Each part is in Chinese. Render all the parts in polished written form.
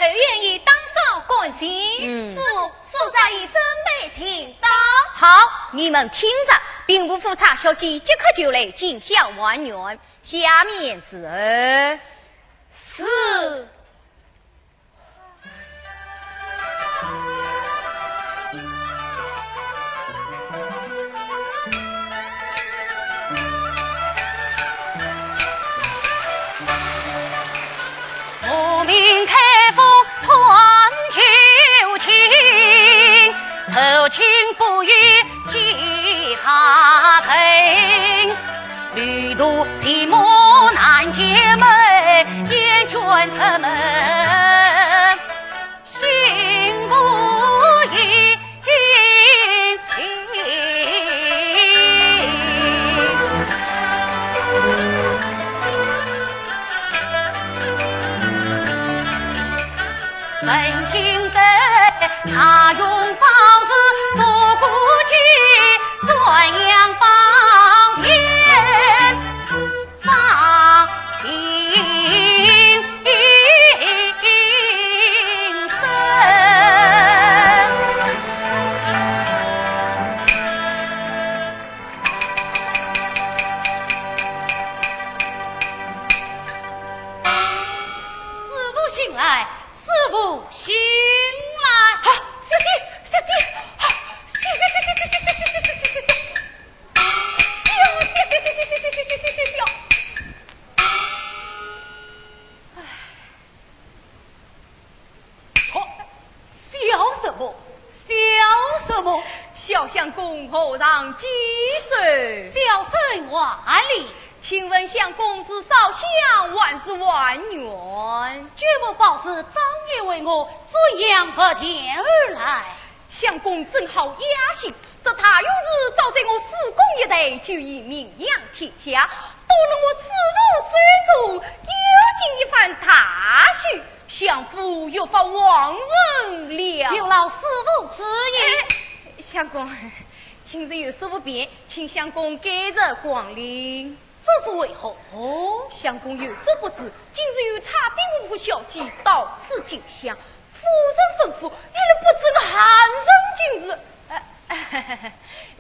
才愿意当少关心。师傅在已准备听到。好，你们听着，兵部副查小姐即刻就来进香完愿。下面是我命开封团旧情，头情不语记他情，旅途寂寞难解闷，厌倦出门心不移。闻听得他用宝石渡孤寂，转阳宝天放平生。师父醒来，师父醒来！好，小姐，好，笑什么？小相公何当几岁？小生万里。请问相公是少相还是完元？绝不保是张爷为我尊阳和天而来。相公正好雅兴，这他有日早在我师公一代就已名扬天下，到了我此路水中，又经一番大序，相府又发亡人了。有劳师父之言。相公，今日有所不便，请相公改日光临。这是为何？相公有所不知，今日有差兵部小姐到此进香，夫人吩咐，一律不准汉人进入。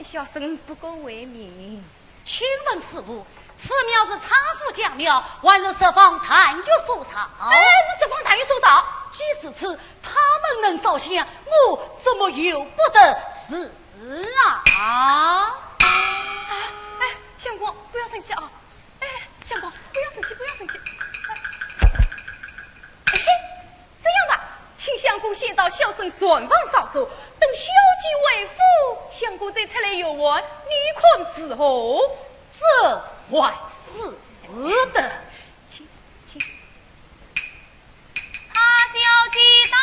小生不够为民。请问师父，此庙是差府讲庙，还是十方探月所造？是十方探月所造。即使此，他们能烧香，我怎么由不得是啊？相公不要生气啊！相公不要生气，不要生气。这样吧，请相公先到小生船房稍坐，等小姐为夫，相公再出来游玩，你看是何？这万事不得。请差小姐到。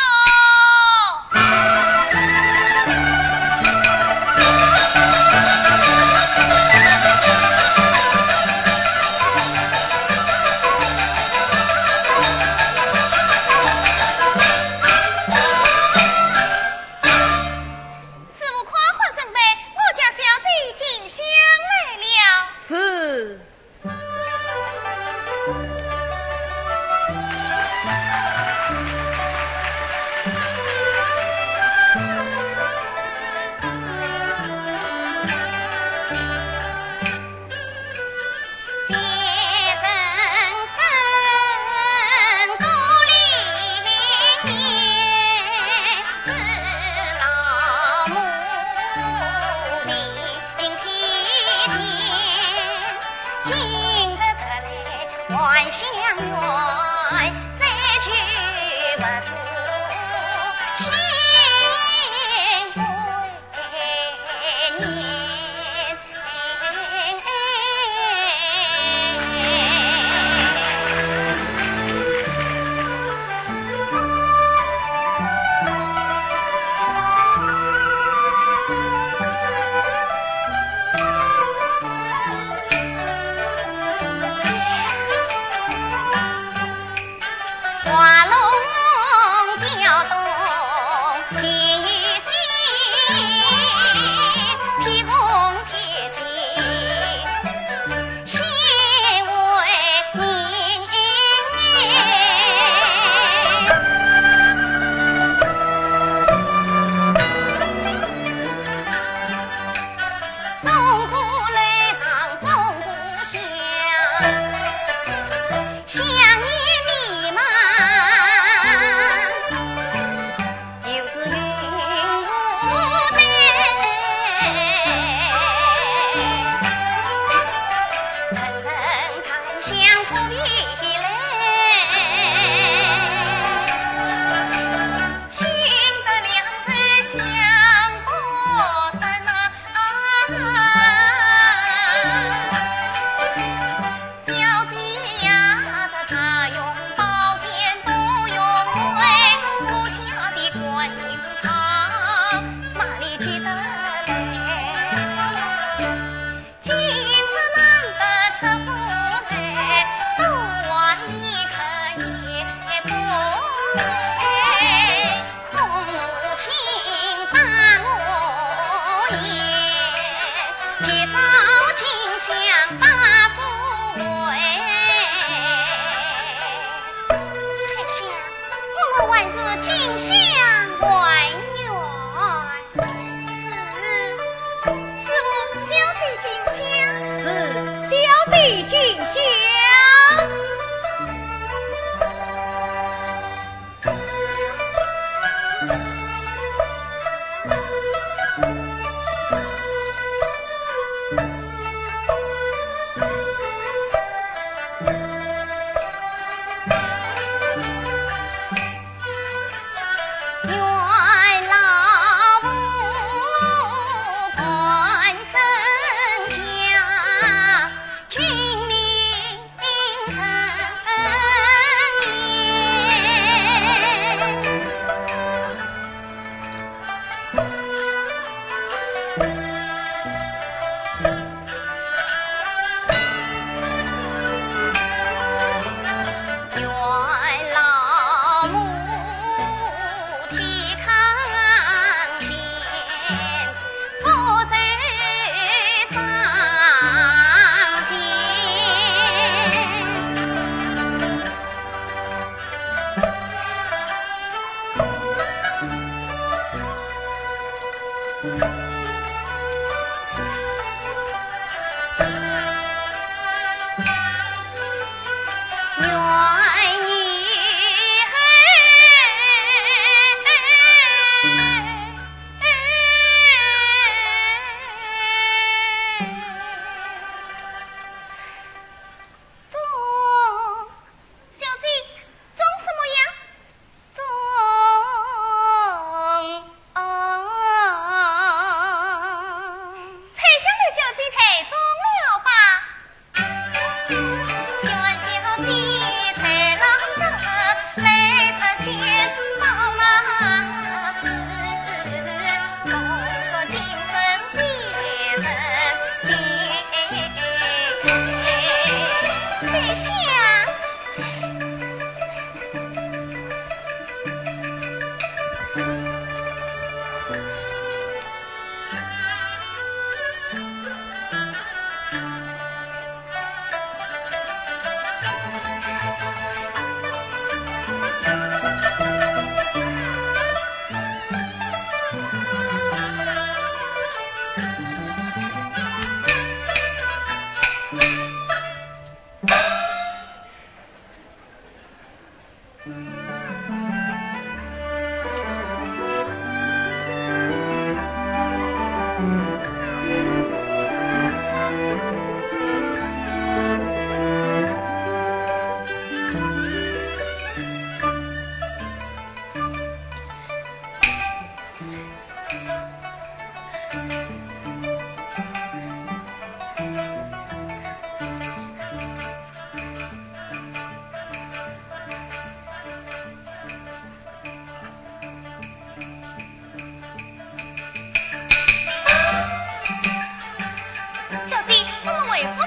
相关员，是小姐进香，是小弟进香。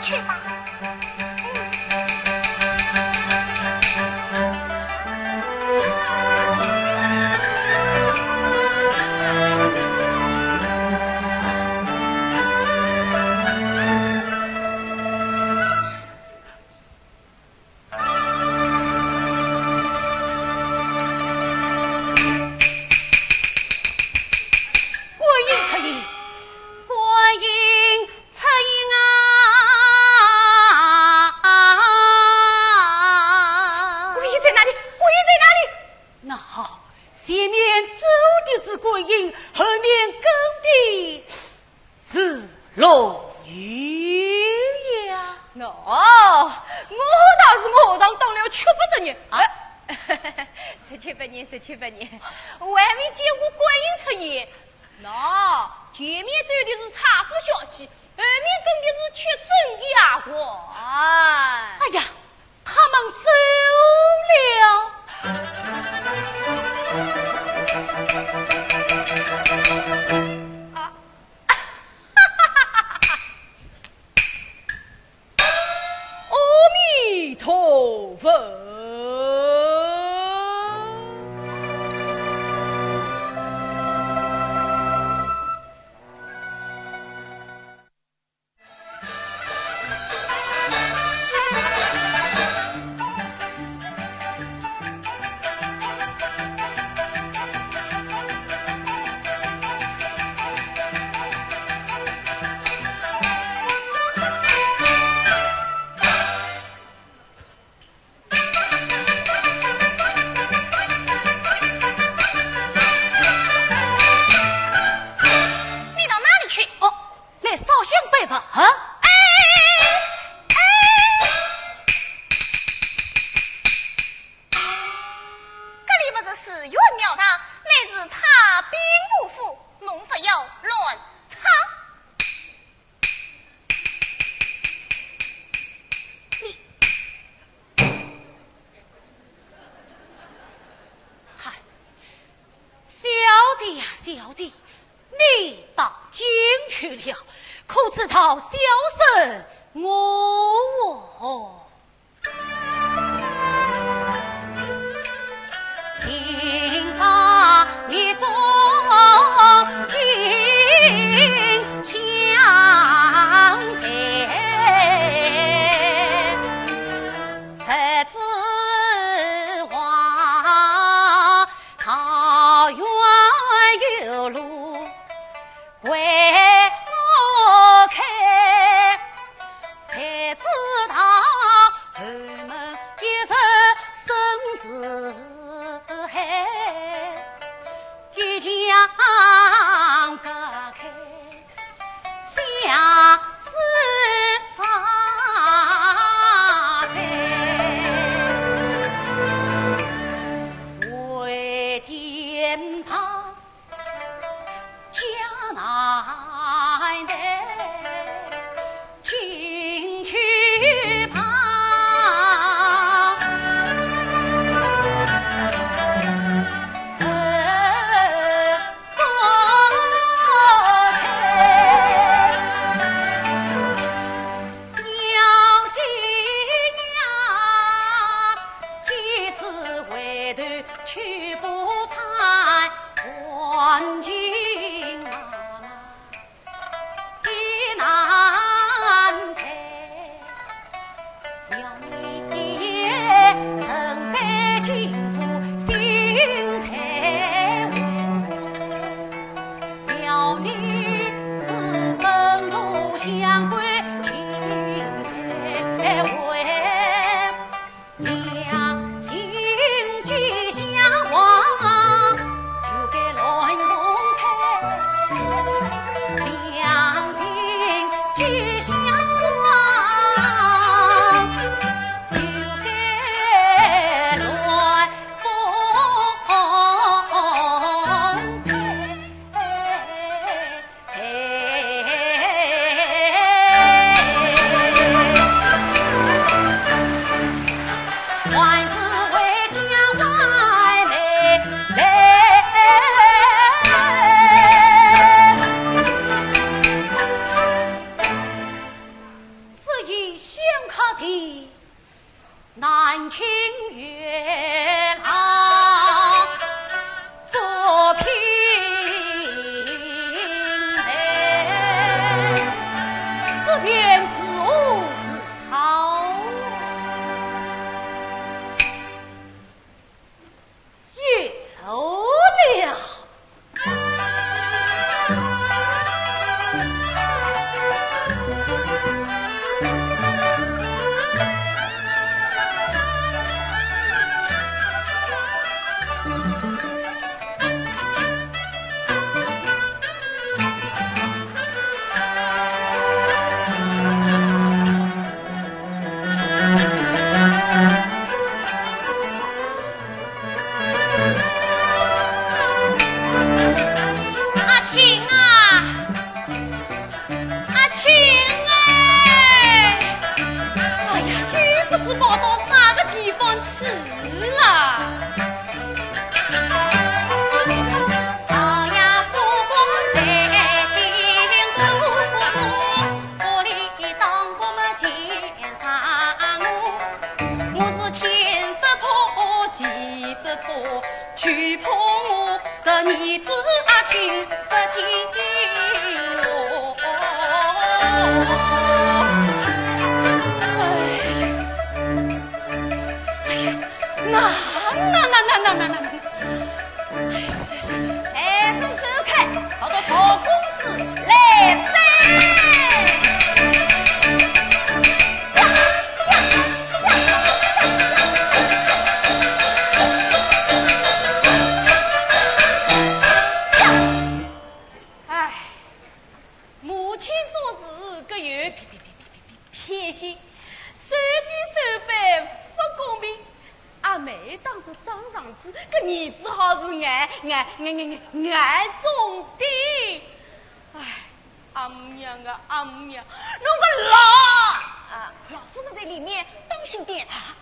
去吧。1700年，我还没见过观音出现。那前面走的是茶夫小姐，后面跟的是吃剩的丫鬟。哎呀，他们走了。啊！阿弥陀佛。表他乃是擦兵不服，弄不要乱擦。嗨，小姐呀，小姐，你到京去了，可知道小生我心法灭中尽相随，十指花桃源有路为我开，才知道后门一日生死海，一将隔开相思在，为殿堂江南的进去旁，去不盼还情妈妈的难猜，要你曾在君夫心才会，要你自本中相归情才会。良心俱相忘，休该乱动态。良心俱相忘，休该乱动万事为将来美只以相克的南清月郎作品这便是无事好有了。阿青啊，阿青哎，哎呀，你不知跑到啥个地方去了？老呀，祖国在辛苦，家里当过么前上我是天不破地不破，惧破我的儿子阿青不听我。哎呀，那，哎，身走开，叫做高公子来噻。哎，母亲做事各有俺中的，哎，阿母娘啊，阿母娘，弄个老啊，老夫人在里面，当心点啊！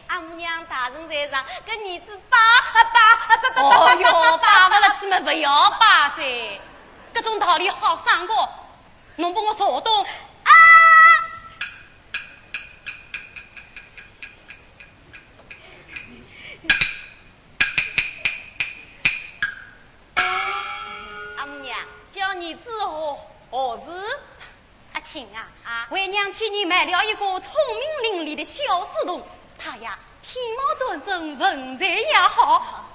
阿母娘大人在上，跟儿子把。哦哟，把不了去嘛，不要把噻。这种道理好上过，侬帮我说动啊！阿母娘叫儿子何事？阿青啊，为娘替你买了一个聪明伶俐的小侍童，他呀体貌端正，文采也好。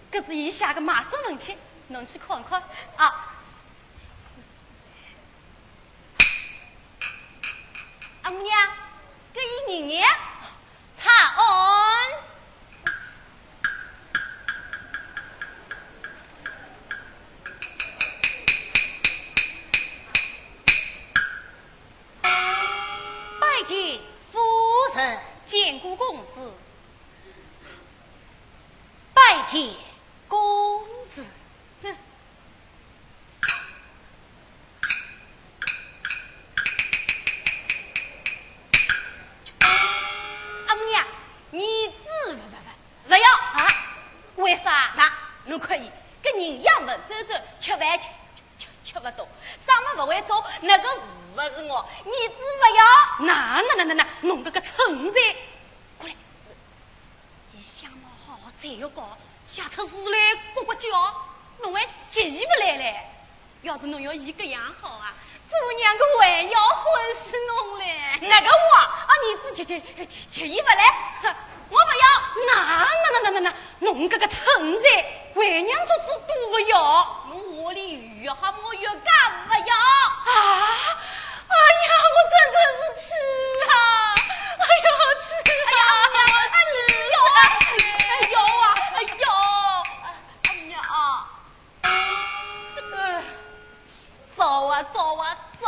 这是以下个马上文去，侬去看看啊。阿母娘，这一年查案。拜见夫人，见过公子。拜见公子。阿母娘，儿子不要啊！为啥？那侬可以跟人样文走走，吃饭吃不多，啥么不会做，那个不是我，儿子不要。那，弄个存在，过来，你相貌好，才又高，下出事来呱呱叫，侬还接意不来嘞？要是侬要伊个样好啊，做娘个还要欢喜侬嘞。那个我啊，儿子接意不来，我不要。那，侬这个存在，为娘做主都不要。侬屋里越好，我越干不要。啊！哎呀，我真是气啊！哎呀，气啊！阿娘啊！走！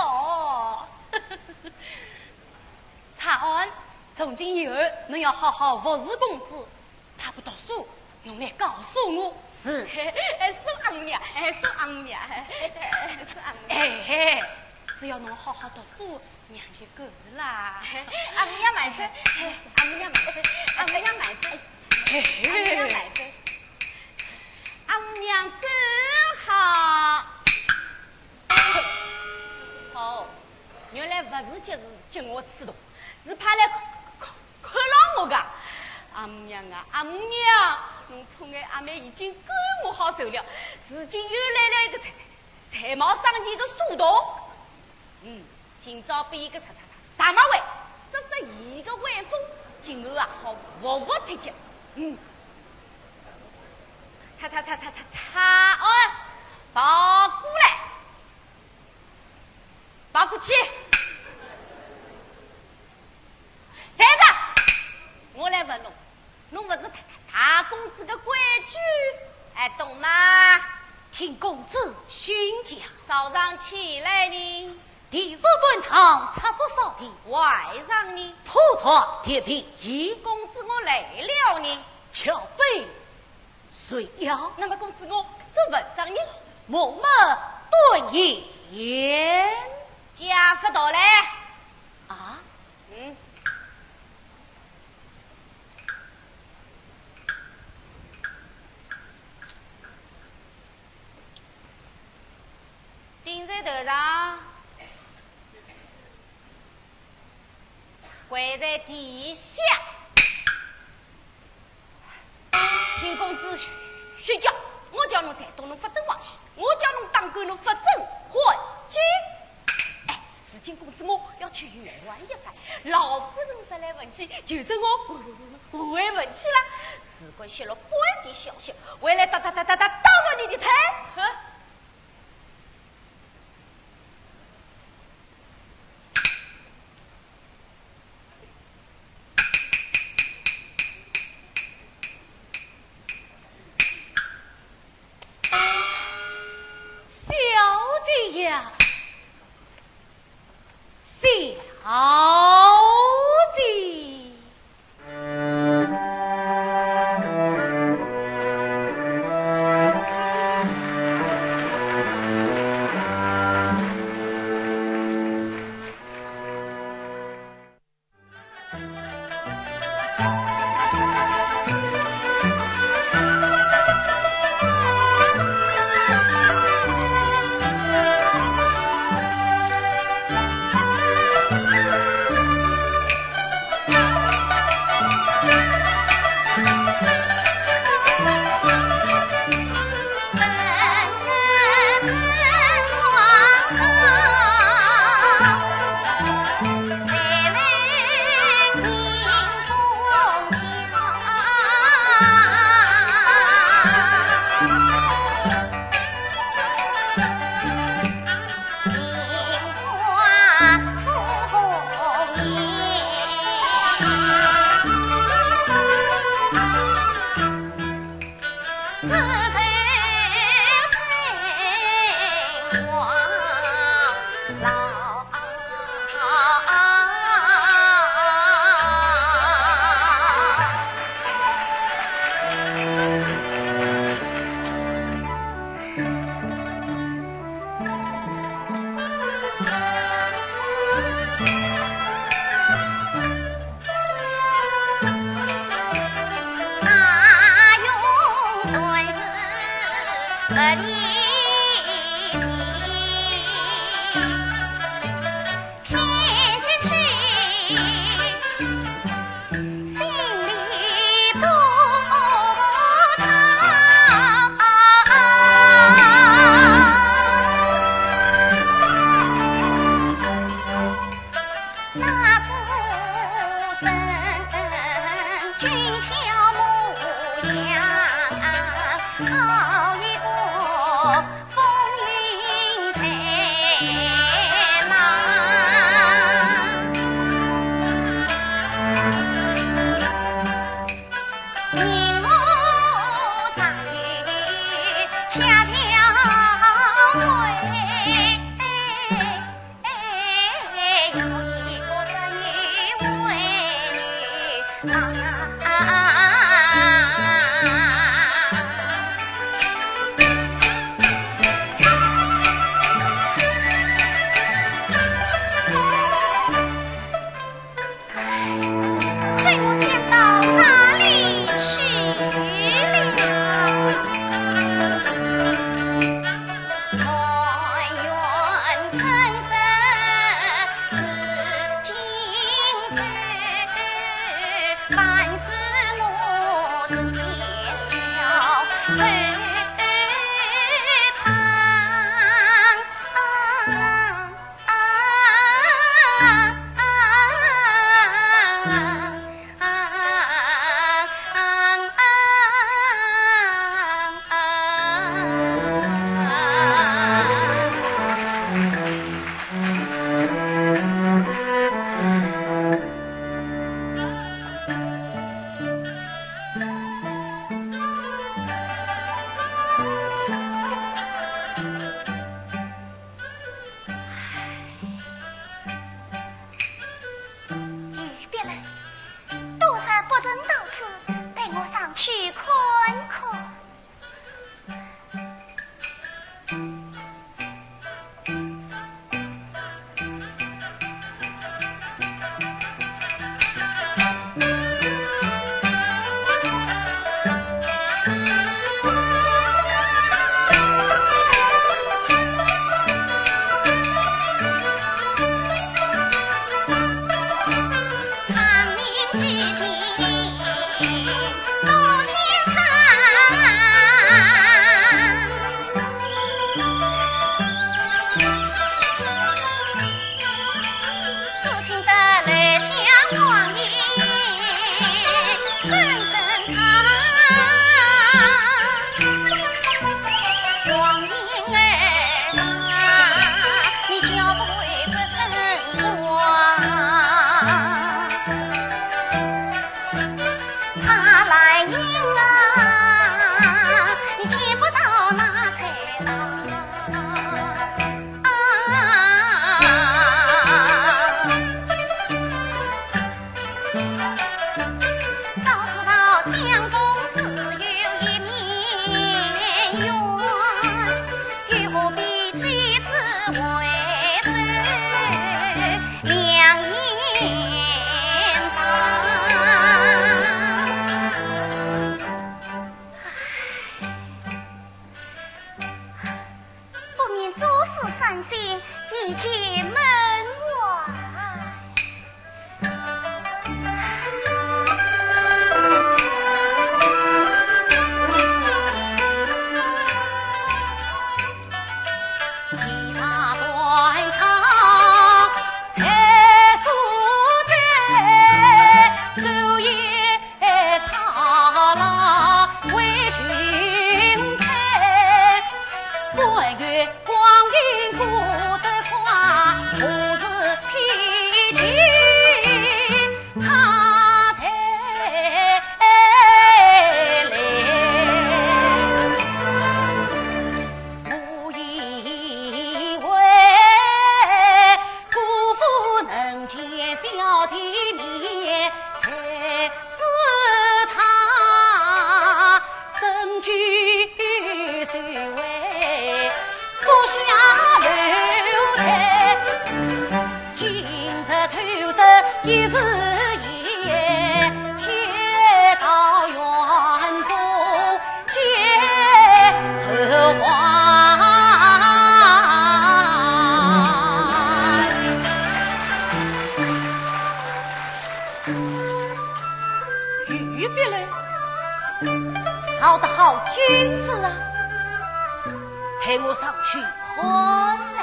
查案，从今以后侬要好好服侍公子，他不读书，侬来告诉我。是。送阿母娘，送阿母娘，送阿母娘。哎，只要侬好好读书，娘就够啦。阿母娘慢走，阿母娘慢走，阿母娘慢走，阿母娘慢走。阿母娘真好。哦，原来不是接我刺痛，是派来看牢我的。阿母娘啊，阿母娘，侬宠爱阿妹已经够我好受了，如今又来了一个才貌上前的书童。今朝被一个啥马位，说一个威风，今后啊好服服帖帖。查案，报过来，报过去。站着，我来问侬，侬不是大公子的规矩，还懂吗？听公子宣讲。早上起来呢，第四顿堂插着扫地，晚上呢，铺床贴被衣，公子我累了呢，翘背睡了。那么公子我做文章呢，我们顿言家不到来啊。顶在头上，跪在地下，听公子睡觉。我叫侬才懂侬发正往西，我叫侬当官侬发正还击。哎，如今公子我要去游玩一番，老夫人发来文气，就是我不会文气了。如果泄露半点消息，回来打到你的头。关心已进门外。君子啊，陪我上去喝来。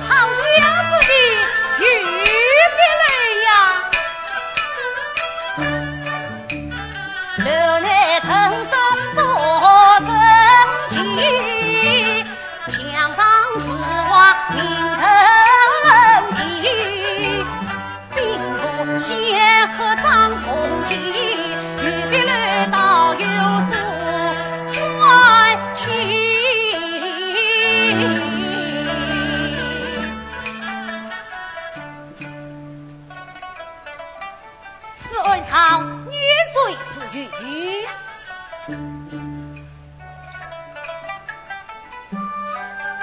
好娘子的预备来呀！楼内陈设多整齐，墙上字画明成题，并不仙和张同济，预备来到有书传奇。是二朝年岁是余，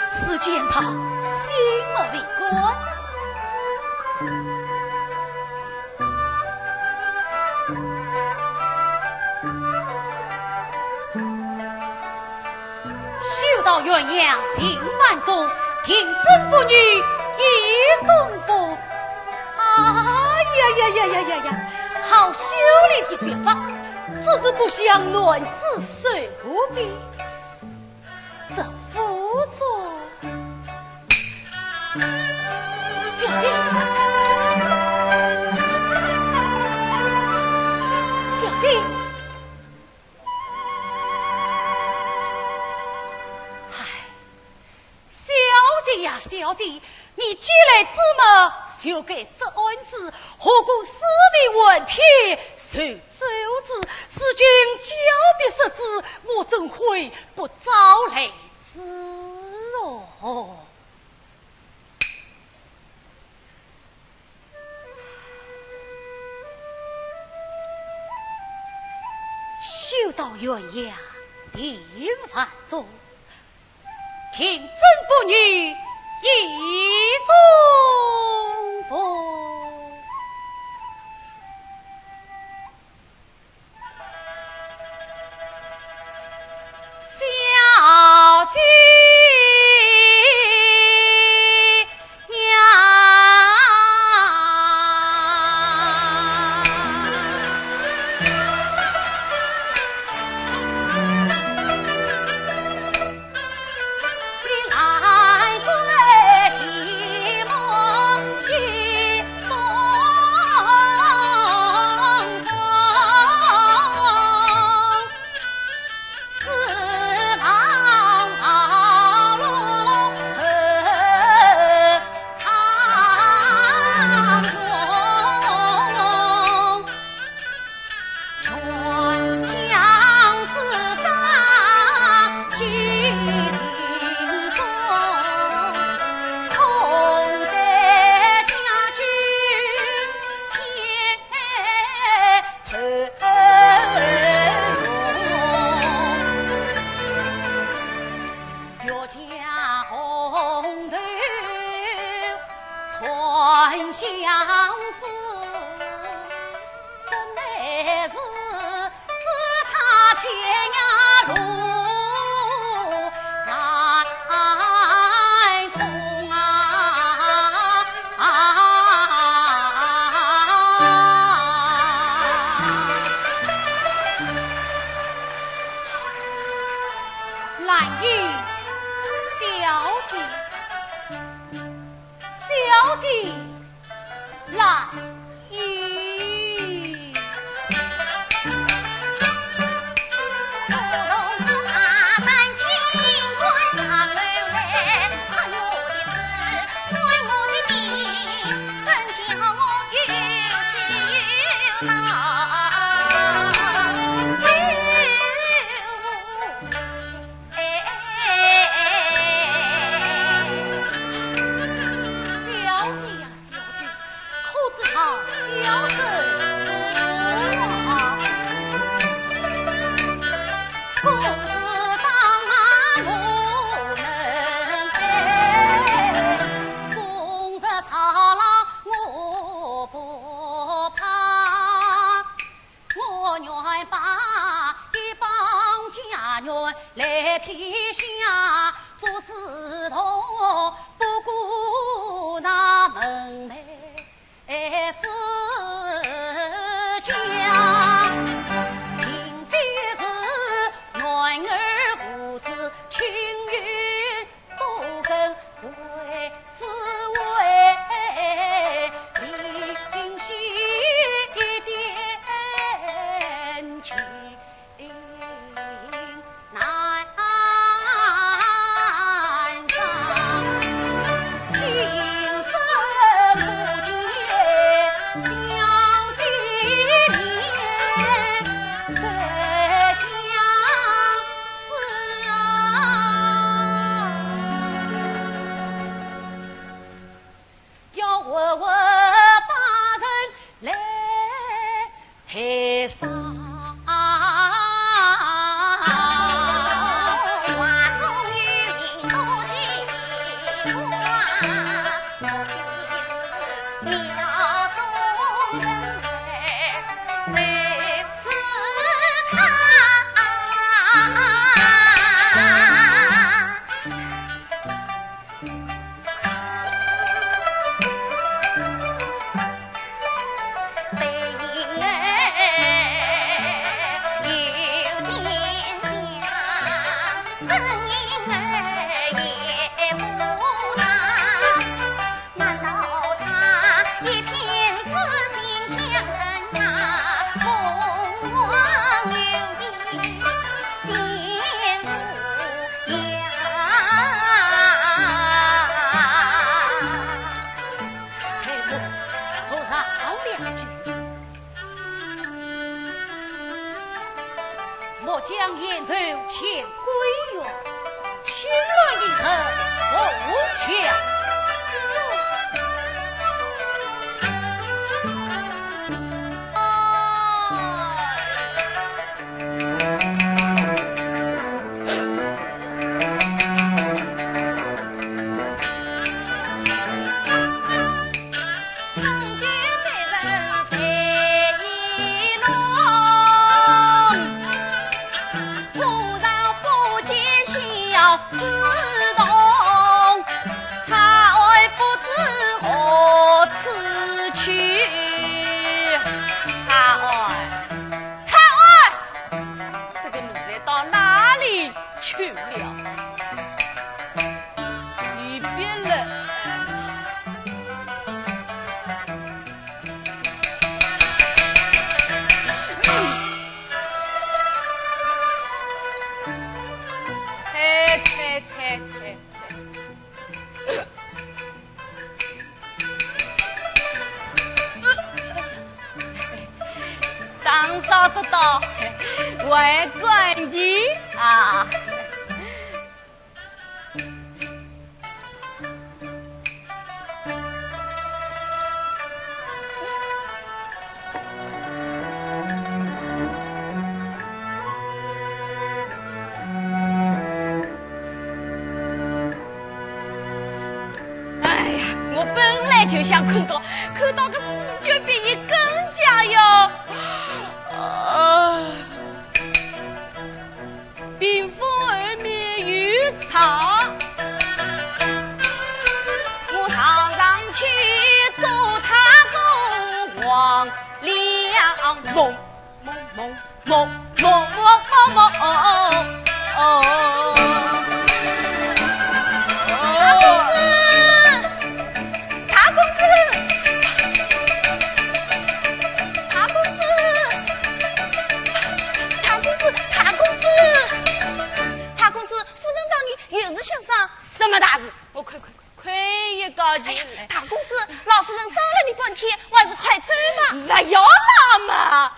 是见朝心而为官。修道鸳鸯行万种，听真不女一东风。呀！好修炼的笔法，只是不像男子手笔。这辅佐小弟，小弟，嗨，小姐呀，小姐，你既来之么？就给这案子，何故私密文篇受周知？使君交别失之，我怎会不招来之哦？修道鸳鸯行万种，听真不女一东风。小姐是自他天涯路难通兰姨，小姐，小姐，兰姨。手动着他单亲关上楼来，恨我的死，怪我的命，真叫我有气有恼。小生公子当我能纵着豺狼我不怕，我愿把一帮家人来撇下，做事同不顾那门楣。是家，并非是男儿父子情缘不跟为滋味，灵犀一点情难上，今生不见。小姐面再相思啊，要问八人来陪丧。莫将燕州遣归哟，亲论一声不强。当早得到外观机啊！哎呀，我本来就想看到个四绝比你更加哟。梦梦梦梦梦梦梦哦。大公子，大公子，大公子，大公子，大公子，夫人找你有事相商。什么大事？我快一个进来。大公子，老夫人找了你半天，我还是快走吧。不要那么。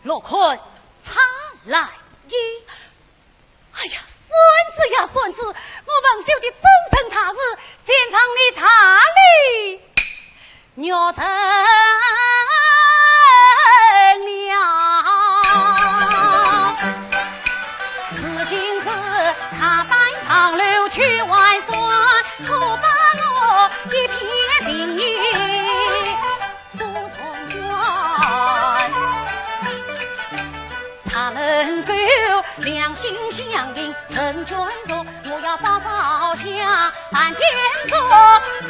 罗坤，常来也。哎呀，孙子呀，孙子，我文秀的终身大事，现场你他里鸟成了。是今子他带上楼去玩耍，可把我一片心意诉从远。他能够两心相印成眷属，我要找烧香办点做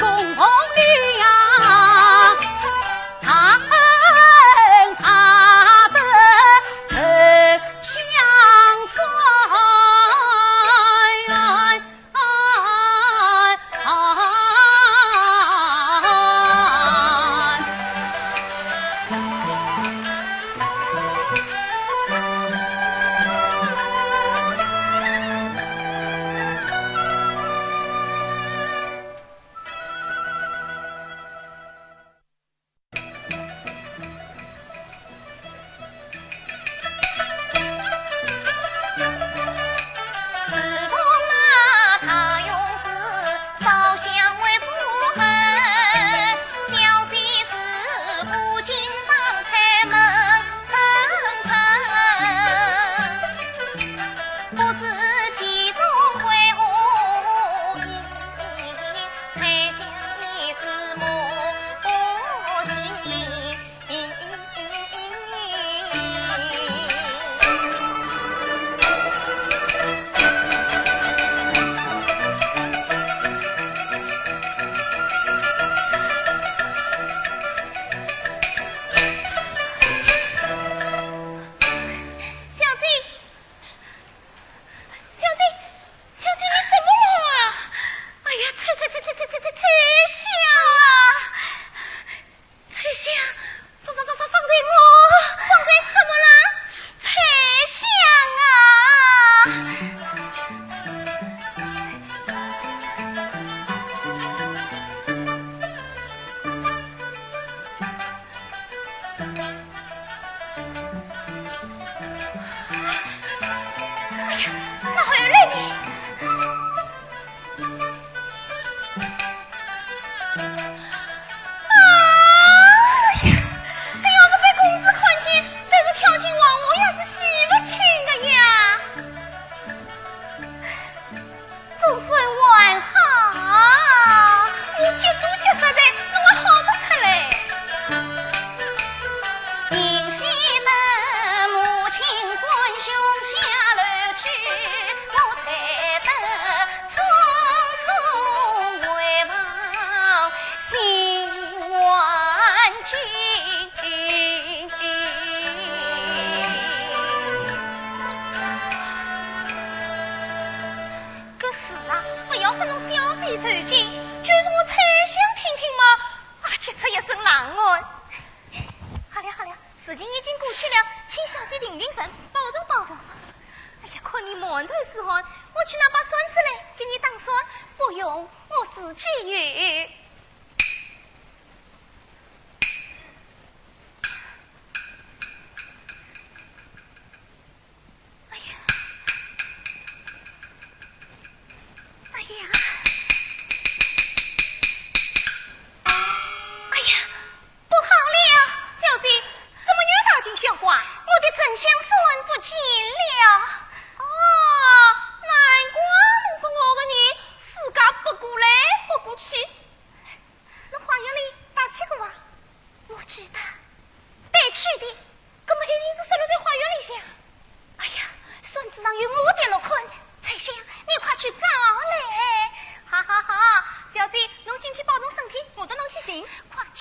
供奉你呀，他的曾相算。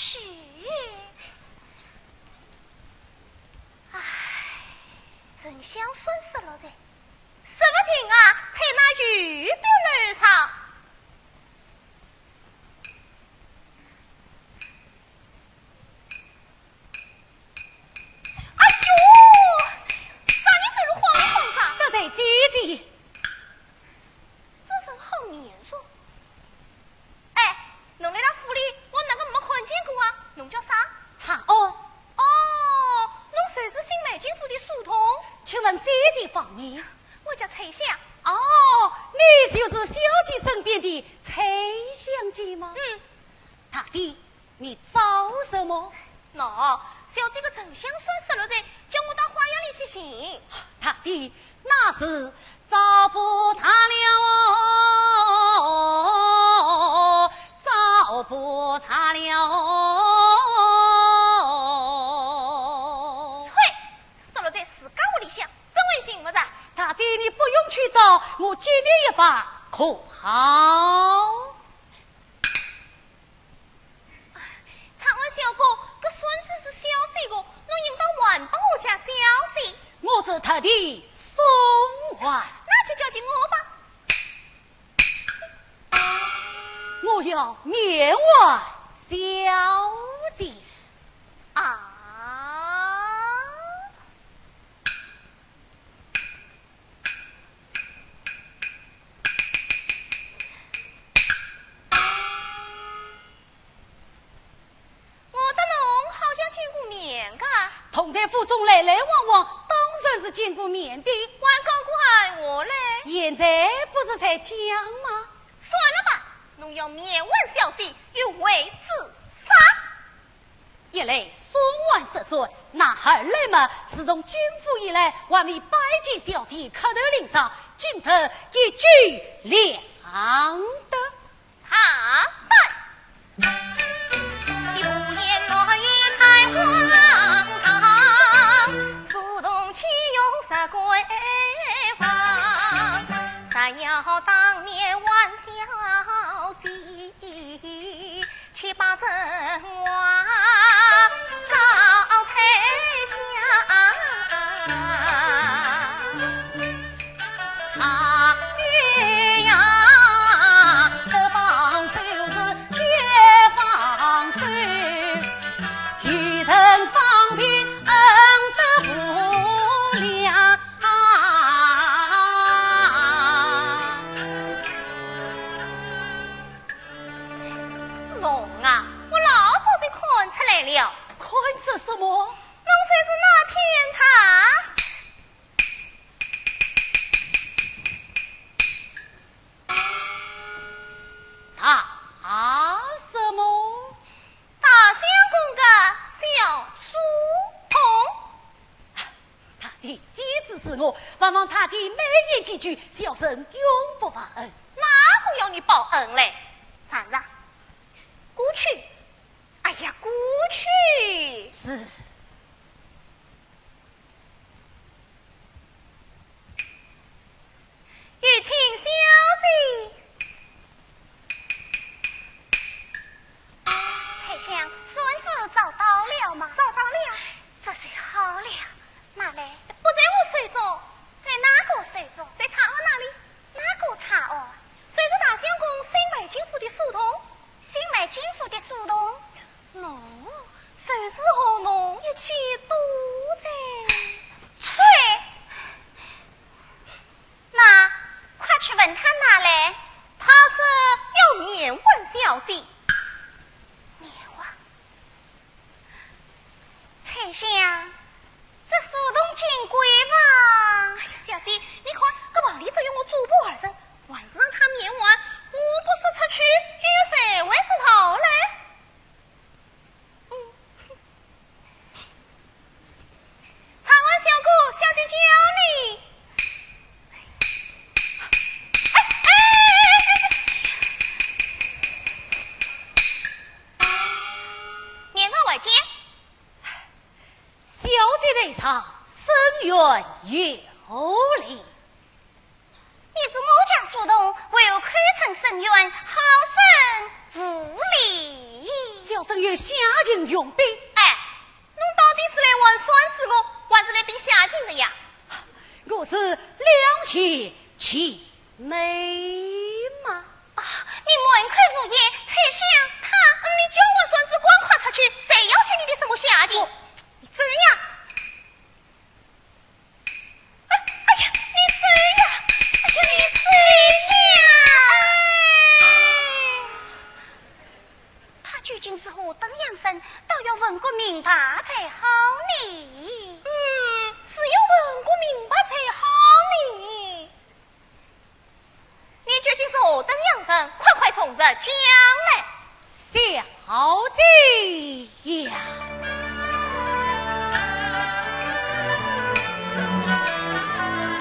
许。唉，真想损失了噻！什么听啊？才那玉表楼上。哎呦！啥人走路晃晃上？这在姐姐。这身好面熟。哎，侬来到府里，我哪个没看见过啊？侬叫啥？查哦。哦，侬谁是新美金府的书童？请问姐姐方面？我叫崔香。哦，你就是小姐身边的崔香姐吗？大姐，你找什么？喏，小姐个真相损失了噻，叫我到花园里去寻。大姐，那是找不查了哦，找不查了哦。呸！死了在自家屋里向，真为寻么子？大姐，你不用去找，我接你一把，可好？长安小哥，个孙子是小姐个，侬应当还帮我家小姐。我是特地送还，那就交给我吧。我要面还小姐。啊！我的侬好像见过面个，同在府中来来往往，当然是见过面的。还讲过喊我嘞？现在不是才讲吗？算了吧，侬要面问小姐，又为自杀。一来送还失孙，那二来嘛，自从军府以来，还未拜见小姐磕头领上，君臣一举两得。好办。流言落雨太荒，苏东起用杀归房。山药当年玩小姐，七八阵话高才下。大姐呀，得放手是且放手，与人方便恩德不良。侬啊，我老早就看出来了，看这什么？侬才是那天堂。他什么？大相公的小书童。他姐机智是我，望望他姐美言几句，小生永不忘恩。哪个要你报恩嘞？站着，过去。哎呀，过去。是。玉卿小姐。丞相，孙子找到了吗？找到了，这下好了。哪来？不在我水中，在哪个水中？在茶庵那里。哪个茶庵？谁是大相公新美金府的书童？新美金府的书童？喏，谁是和侬一起赌在？吹！那快去问他哪来？他是要面问小姐。面问？丞相，这书童金贵吧？哎呀，小姐，你看，这房里只有我主仆二人，还是让他面问，我不是出去与谁为之头嘞？长安小姑，小姐教你。年朝外间，小姐内上深远有礼。你是某家书童，唯有堪称深远，好生无礼。小小生有下情用兵。哎，侬到底是来玩双子的，还是来比下情的呀？我是两全其美嘛。你满口胡言，才想他，你叫我孙子光滑出去，谁要听你的什么下情？你这样，哎呀，你这样，哎呀，你这下，他究竟是何等样身，倒要问个明白才好呢。是要问个明白才好呢。你究竟是何等样身？快快从实讲来。小姐呀，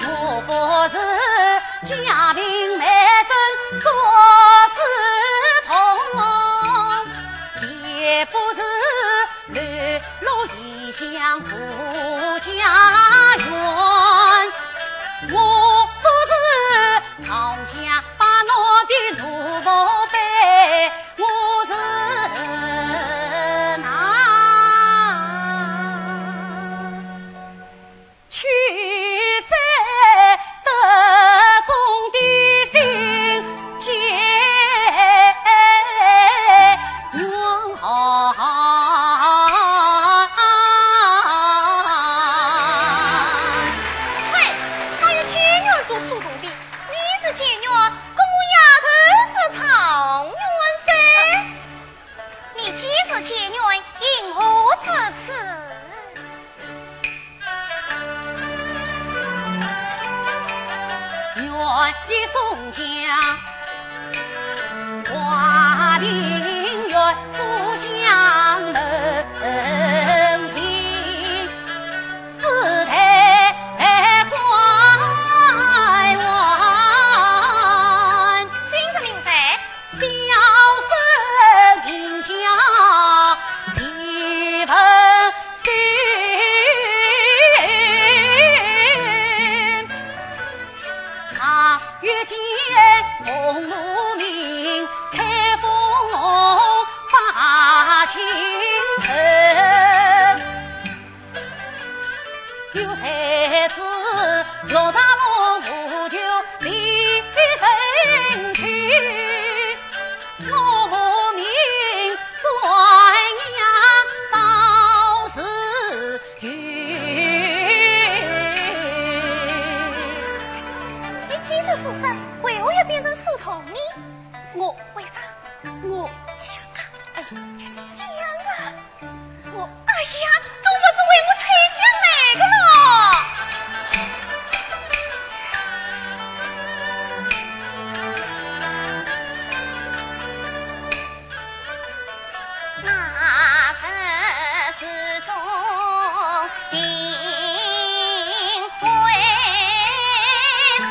我不是家贫美身做事通，也不是流落异乡富家园，我不是讨家把我的奴仆背，我是去世得中的心结缘。嘿，哪有姐女做书童的？你是姐女，跟我丫头是长女仔。你既是姐女，因何至此？远的宋江，华林园书香门庭，四台拐弯，姓什名谁？小生名叫齐鹏勋，常遇见风怒鸣，开封把青藤，有才子六大龙五九李神去，我名转阳到是云。你既是书生，为何要变成书童呢？我为啥？我讲啊！哎，讲啊！哎呀，总不是为我猜想来的咯？那是世中定为谁？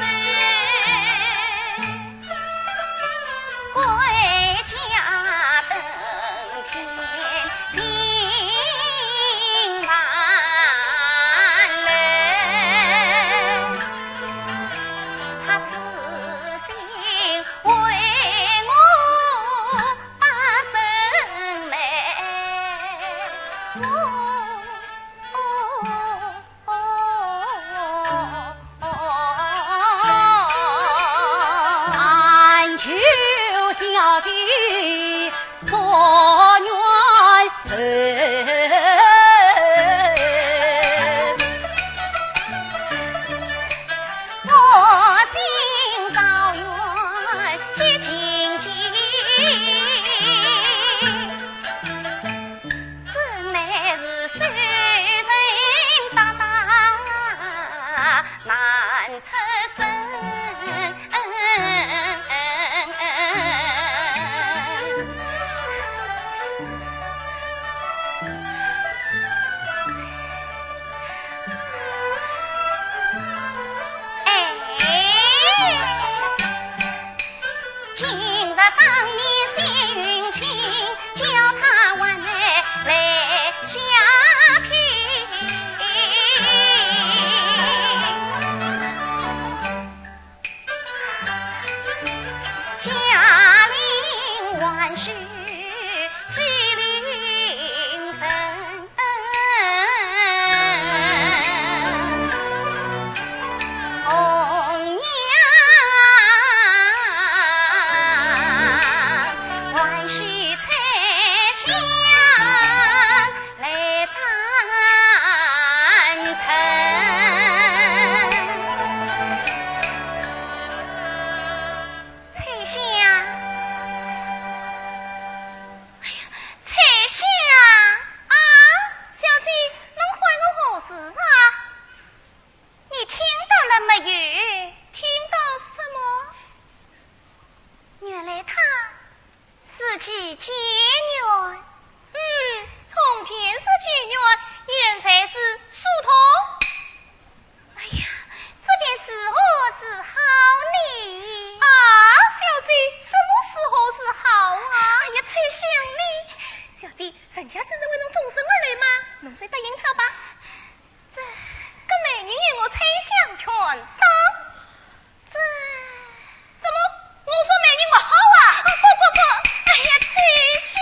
归家登天进万人，他此心为我把生来，安求小姐所愿成。我心早愿结情结，这乃是再答应他吧。这美人与我猜想全当，这怎么我做美人不好啊？不，哎呀，猜想，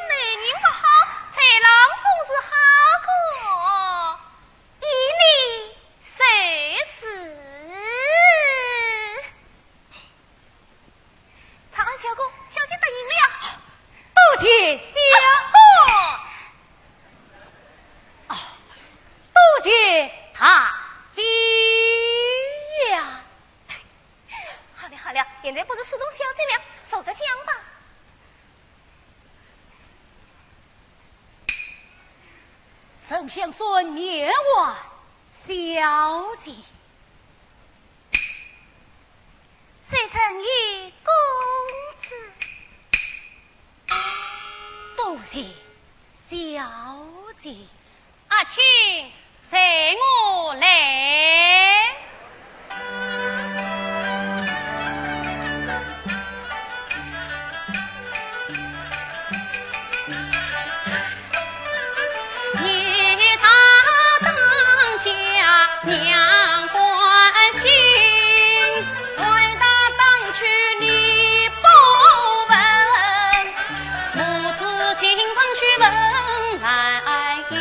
美人不好，才郎总是好个，一理谁是？长安小公，小姐答应了。多谢小多谢大姐呀！好了，现在不是苏东小姐了，守着讲吧。首相孙面万小姐，谁曾与公子？多谢小姐。阿青，随我来。一他当家娘关心，外大当去你不问，母子经常去问来应。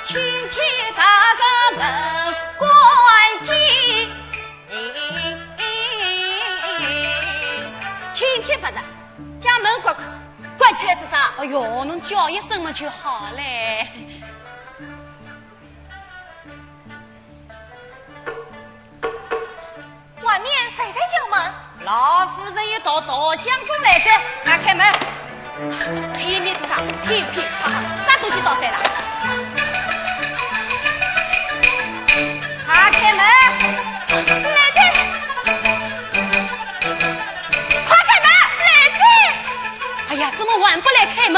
青天把个门关紧，青天把着家门关起来做啥？哎哟，侬叫一声嘛就好嘞。外面谁在叫门？老夫人一到稻香宫来着，打开门。屁面做啥？屁，啥东西倒塞了？打开门！来这！快开门！来这！哎呀，怎么还不来开门？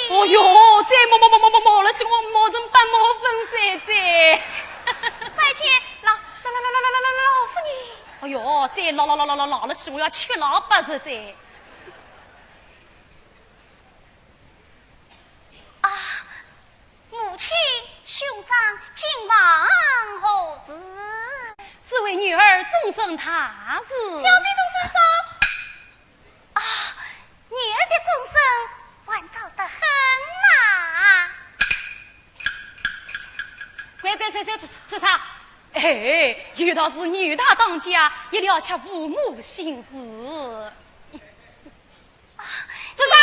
哦哟，再冒了去，我冒成半冒粉塞子。拜见老夫人。哎哟，再老了去，我要吃个老八十再。啊，母亲兄长今晚何事？这位女儿终身大事。小姐终身早。啊，女儿的终身。晚早得很呐！乖做啥？哎，有道是女大当家，一定要吃父母心事。做啥？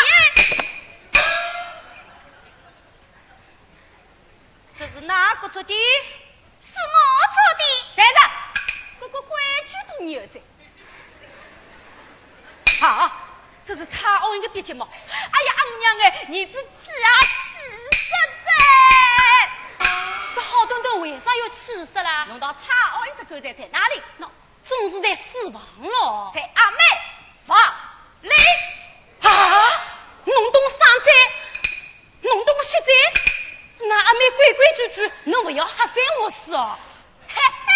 这是哪个做的？是我做的。站着，个规矩都没有在。好。这是差奥一个别睫毛，哎呀，阿母娘哎，你这气啊气死在！这好端端为啥又气死了？弄到差奥一只狗仔在哪里？那总是在死亡了，在阿妹房里啊！弄东上寨，弄东西寨，那阿妹规规矩矩，侬不要吓死我死哦！嘿嘿，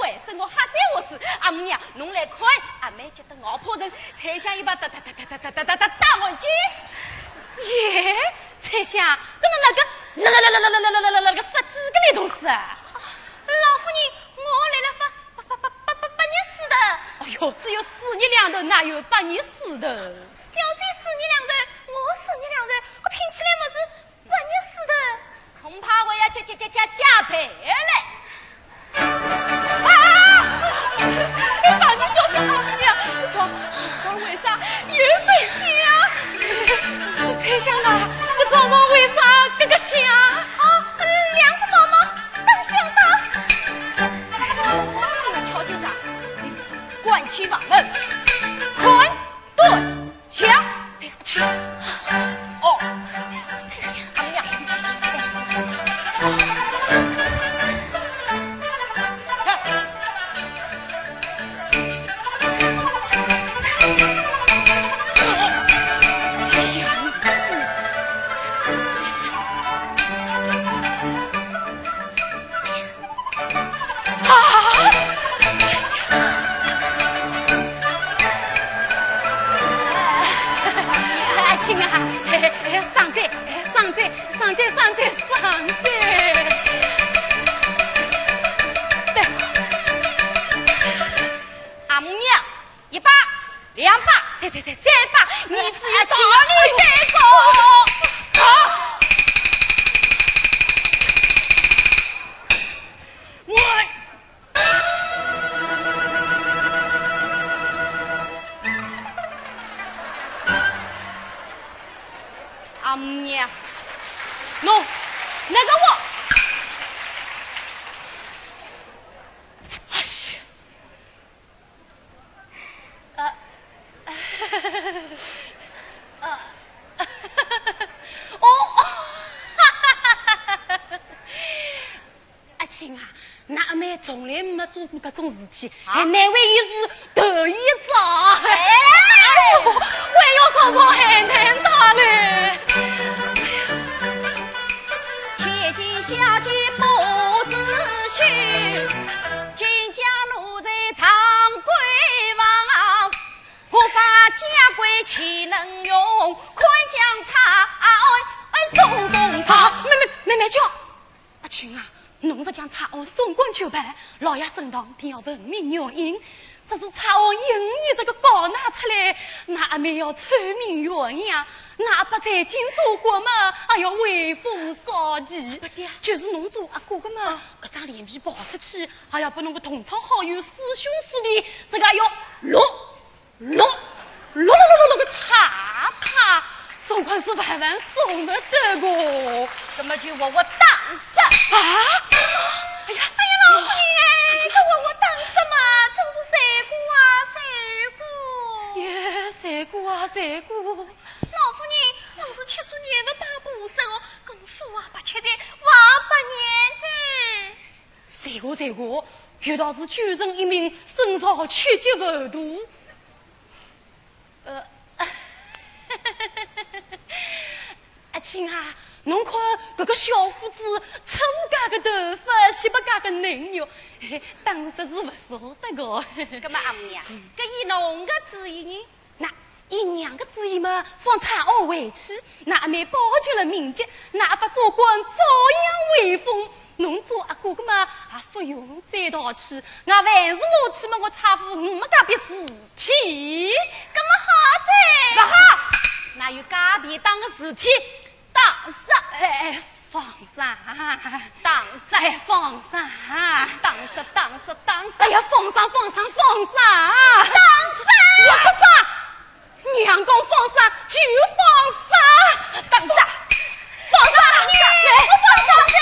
为什么吓死我死？阿母娘，侬来看，阿妹觉得咬破人，才想一把打我去。耶，才想，那个杀鸡个那东西啊！老夫人，我来了把你死的。哎呦，只有死你两头，哪有把你死的？小姐死你两头，我死你两头，我拼起来么子把你死的。恐怕我要加倍来。你把你叫什么呀？这为啥有水香？我才想到，这早上为啥这个香？两只毛毛当香当。条件上，关起房门，宽顿响。哎呀，去！哦，他们俩。喏，那个我，哎呀，阿青啊，那妹从来没做过搿种事体，还难为伊是头一遭，还要稍稍还难打嘞。千金小姐不知趣，金家路在长贵房，国法家规岂能用？快将茶送公堂。妹叫，阿青啊，侬是将茶瓯送官求办，老爷身堂定要闻名远引。这是茶瓯引你这个稿拿出来，那阿妹要臭名远扬，那不在京做国嘛，还要为父扫地。就是侬做阿哥的嘛，搿张脸皮跑出去，还要把侬个同窗好友、师兄师弟，自家要落个茶卡，送官是万万送得得个。怎么就我当杀啊！哎呀，老夫人，搿我当什么？真是三姑啊！老夫人，侬是7岁年的八部生哦，跟数啊8缺在王8年三姑，遇到是举人一名，身上7级厚度。阿青啊，侬看这个小伙子，粗家的头发，细不家的嫩肉，当时是不晓得个。搿么阿母娘，搿以侬个旨意呢？那以娘的旨意嘛，放茶瓯回去，那阿妹保全了名节，那阿爸做官照样威风。侬做阿哥的嘛，也不用再道去。我凡是落去嘛，我差夫没家别事体。搿么好噻，不好，那有家别当个事体，当杀，放啥？当杀，放啥？当杀，哎呀，放啥？当杀，我吃啥？娘讲放啥就放啥，当杀，放啥？你我放啥？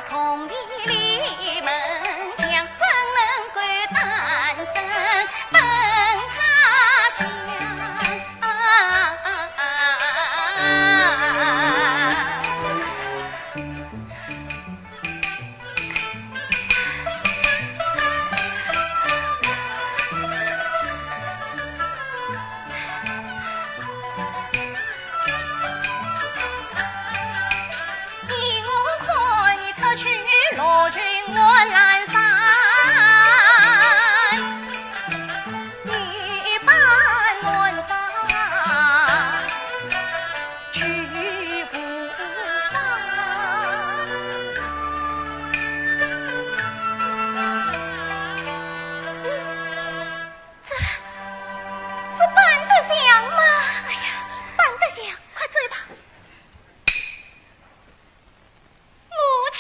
家从地里门墙，怎能归单身等他乡？罗裙我南山，你把暖帐去复方。这办得像吗？哎呀，办得像，快醉吧。母亲。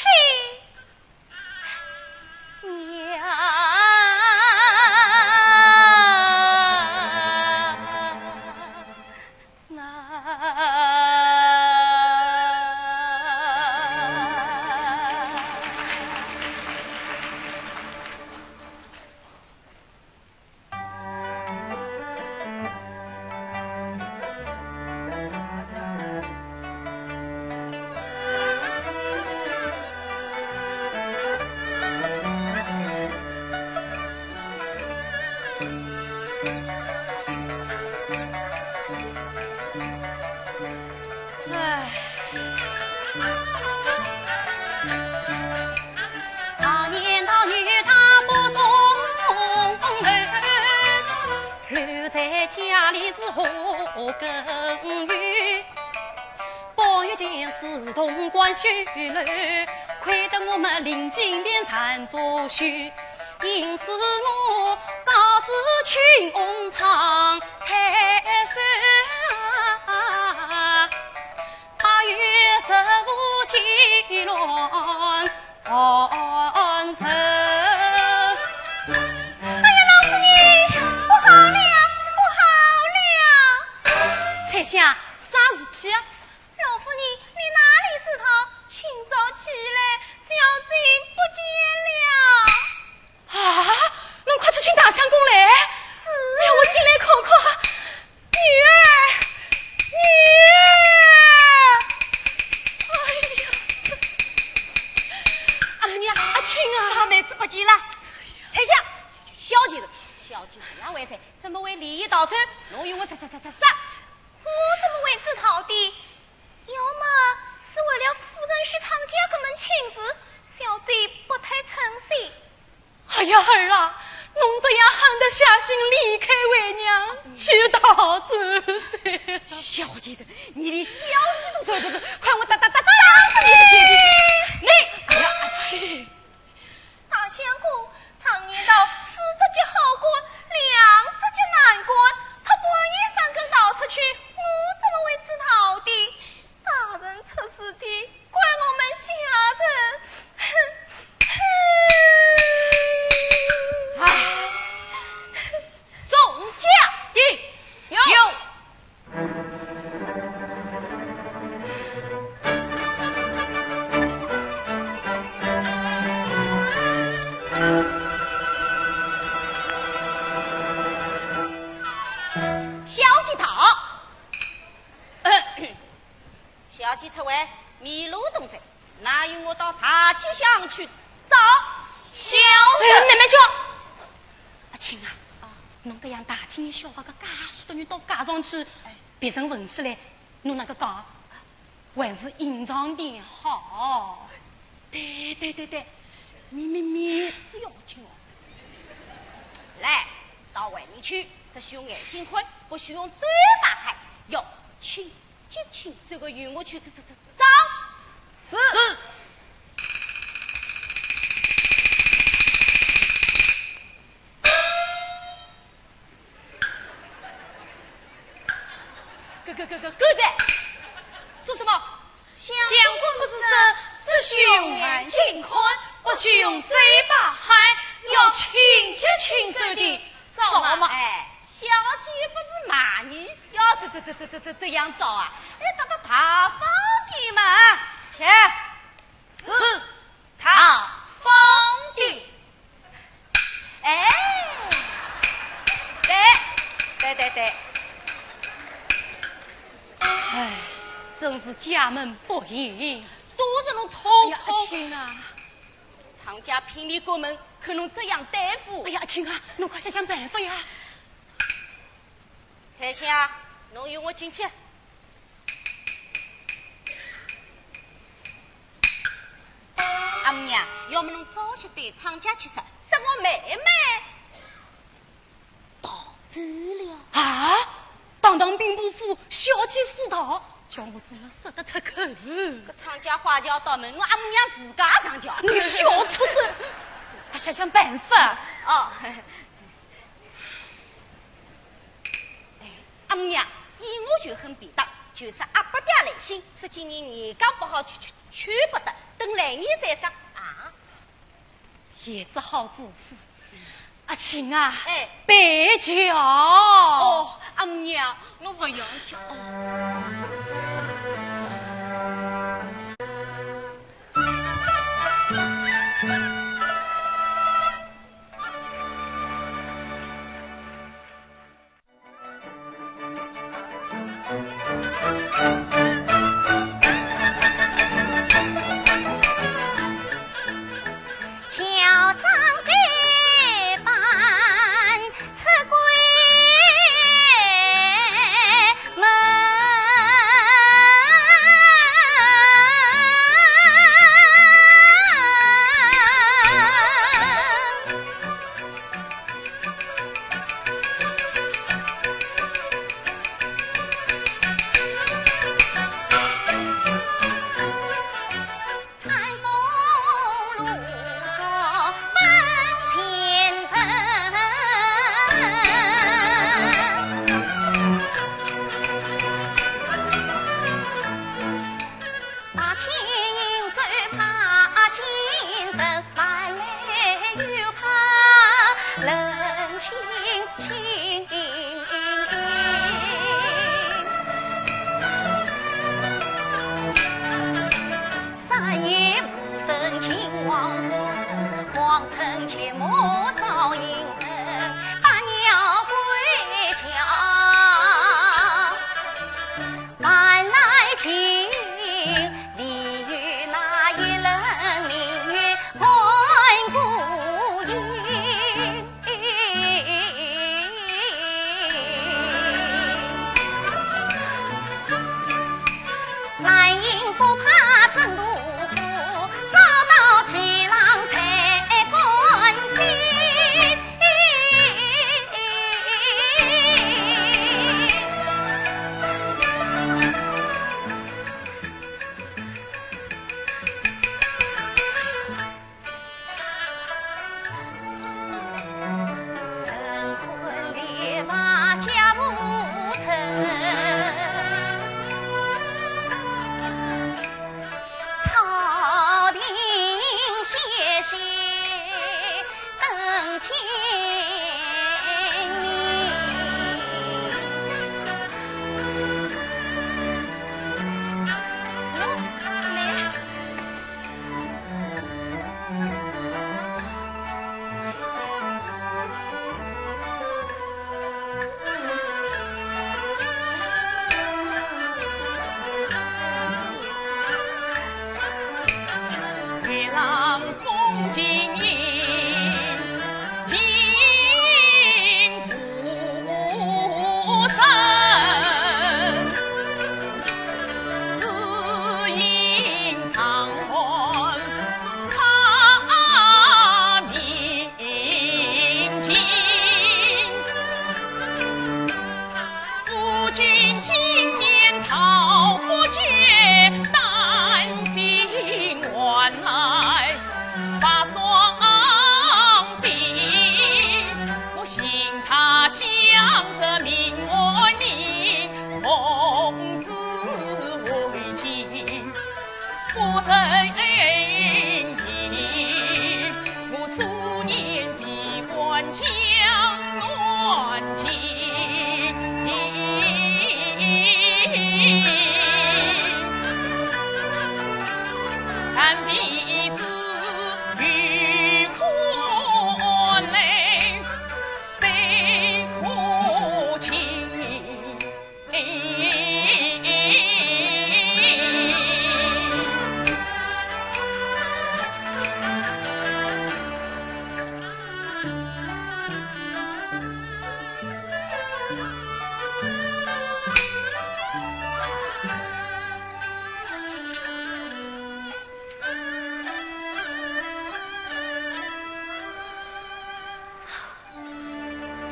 家里是何根源？包一件四潼关修楼，亏得我们临近边缠作序，因此我告知群翁唱太守8月15金銮安城。想啥事体啊？老夫人，你哪里知道？清早起来，小姐不见了。啊！侬快去请大相公来。是。让我进来看看。女儿，哎呀，阿母娘，阿青啊，好妹子不见了。丞相，小姐这样为才，怎么会利益倒走？侬与我杀！我怎么会知道的？要么是为了夫人许长家个门亲事，小姐不太称心。哎呀儿啊，侬这样狠得下心离开为娘，去到这在。小姐子，你连小姐都说不是，快我打死你的天地！你，哎呀，去！大相公常言道，4只脚好关，2只脚难关。他半夜3更逃出去，我怎么会知道的？大人出事的，怪我们下人。众家的有。小姐出外迷路东在，那与我到大街上去找小人。妹妹叫阿青啊，侬这样大惊小怪个介许多人到街上去，别人问起来，侬那个讲，还是隐藏点好。对，面子要紧哦。来，到外面去，只需用眼睛看，不许用嘴巴喊，要亲这个与我去找。是。哥的，做什么？相公不是说只需用眼睛看，不许用嘴巴喊，要亲手的找嘛？小姐不是骂你，要这样找啊？到大方的嘛，去。是。家门不严，都是侬聪哎呀，阿聪。青啊，厂家聘你过门，可侬这样对付。哎呀，阿青啊，侬快想想办法呀！彩香，侬与我进去。阿母娘，要么侬早些对厂家去说，是我妹妹逃走了。啊，堂堂兵部府小姐私逃，叫我怎么说得出口？搿厂家花轿到门，我阿母娘自家上轿。你个小畜生，快想想办法！哦，阿母娘，以我就很便当，就是阿不嗲来信，说今年年讲不好去不得，等来年再上啊。也只好如此。阿青啊，哎，别叫！哦，阿母娘，我不要叫。乔装改扮出归门。担心原来把双。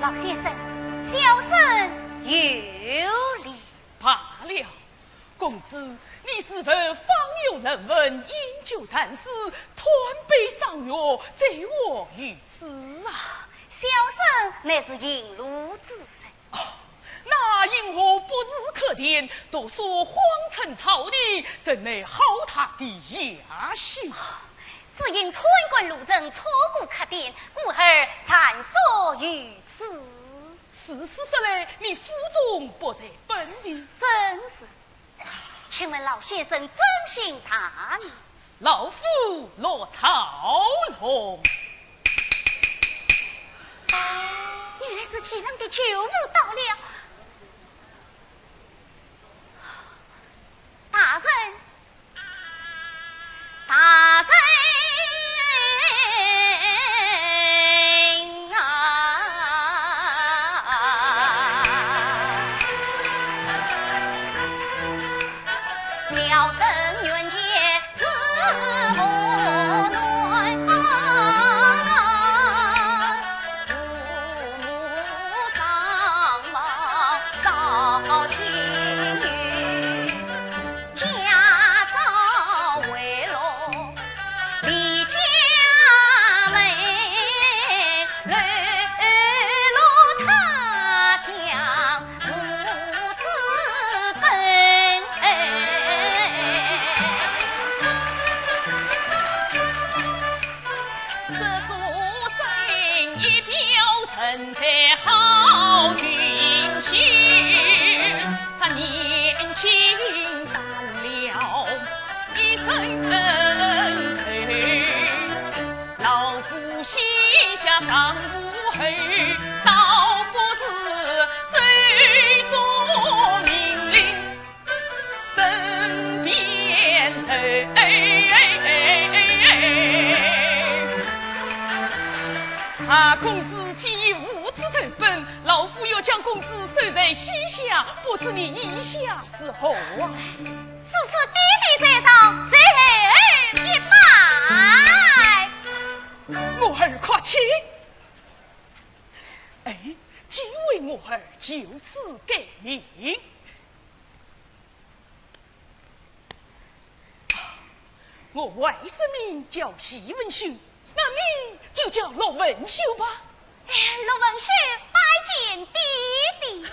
老先生，小生有礼。罢了，公子，你是否方有人闻饮酒谈诗，团杯赏月，醉卧于此啊？小生乃是引路之人。那因何不日可见？都说皇城朝地，怎奈好他的雅兴？只因吞官入阵，错过客店，故而参所于此。此次说来，你府中不在本地，真是。请问老先生真姓大名？老夫罗朝龙。原来是济南的舅父到了。大人，大人小生愿见子母暖，父母丧亡早亲友，家早为落，离家门，流落他乡，无子根。这书生一表成才好俊秀，他年轻淡了一身恩仇，老夫心下尚无后，倒不是随着命令身边公子既已无子投奔，老夫要将公子收在膝下，不知你意下是何啊？此次弟弟在上，谁一拜？我儿快请。哎，今为我儿就此改名。我外甥名叫席文秀，那你就叫骆文秀吧。骆文秀拜见弟弟。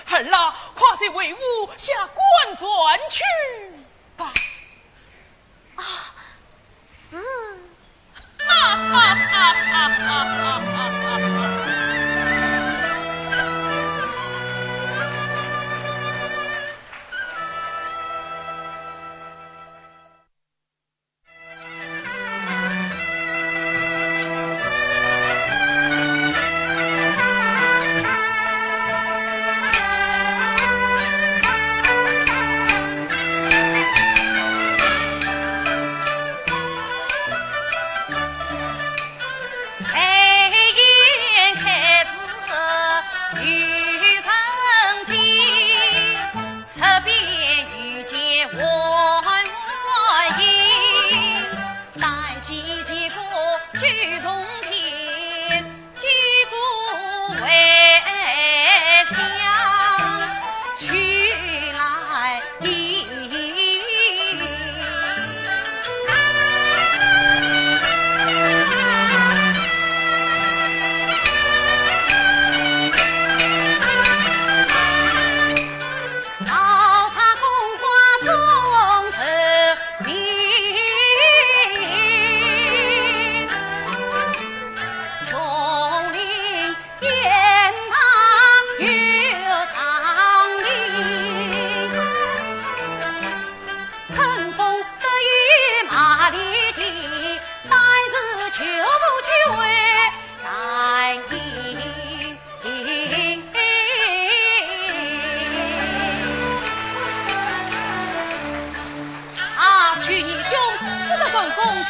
儿啊，快些为吾下官算去吧。啊，是。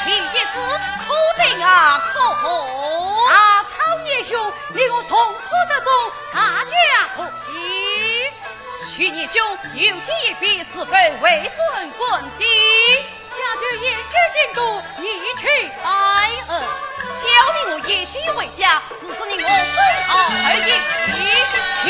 第一次可敬啊，可贺！啊，曹爷兄令我痛苦之中，大家可惜。徐义兄有今一笔，是否为尊滚的？家眷言决进度，一去拜恩。小弟我夜间回家，此次你我分毫而已，去。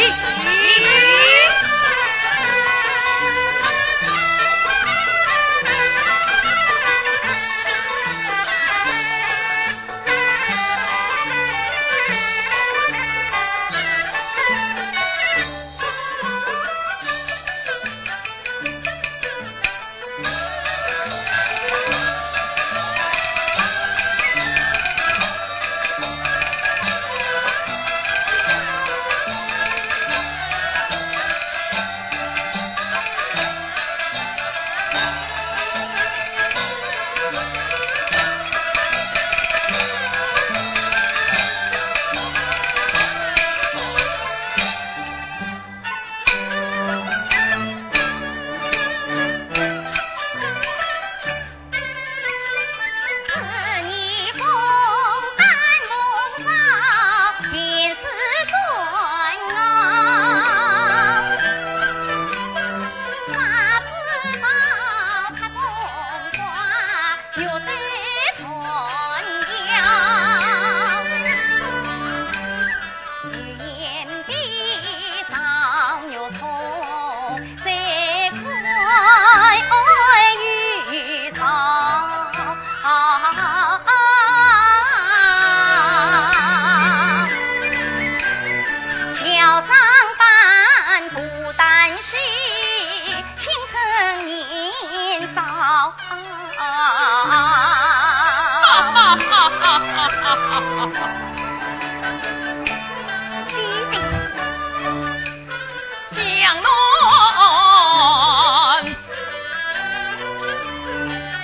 江南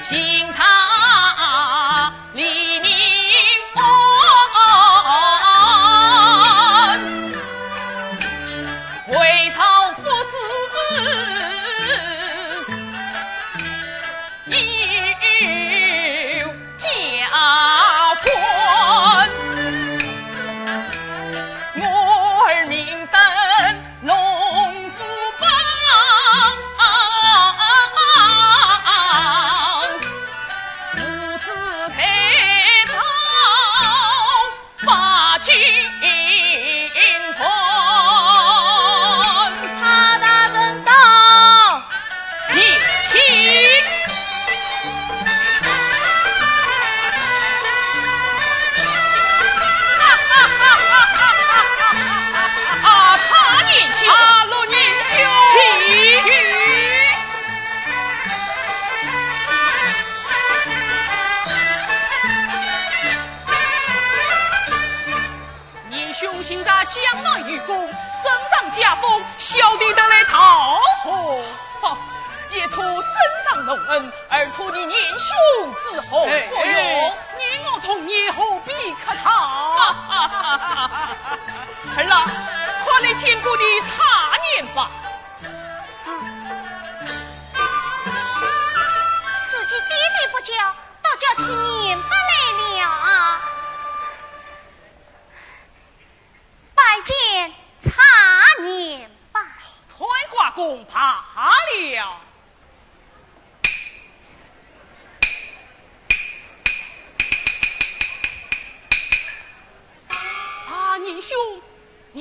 新塔黎明安，回朝父子有家欢，我儿明灯龙福榜，父子陪到把军团，查大人到，一起。阿罗年兄，年兄行在江南渔工，身上家风，小弟得来讨好。也托身上隆恩，而托你年兄之后所用，你我同你何必客套？儿郎，快来见过你茶年吧。司机爹爹不叫，倒叫起年不来了啊！拜见茶年吧。推花公怕了。年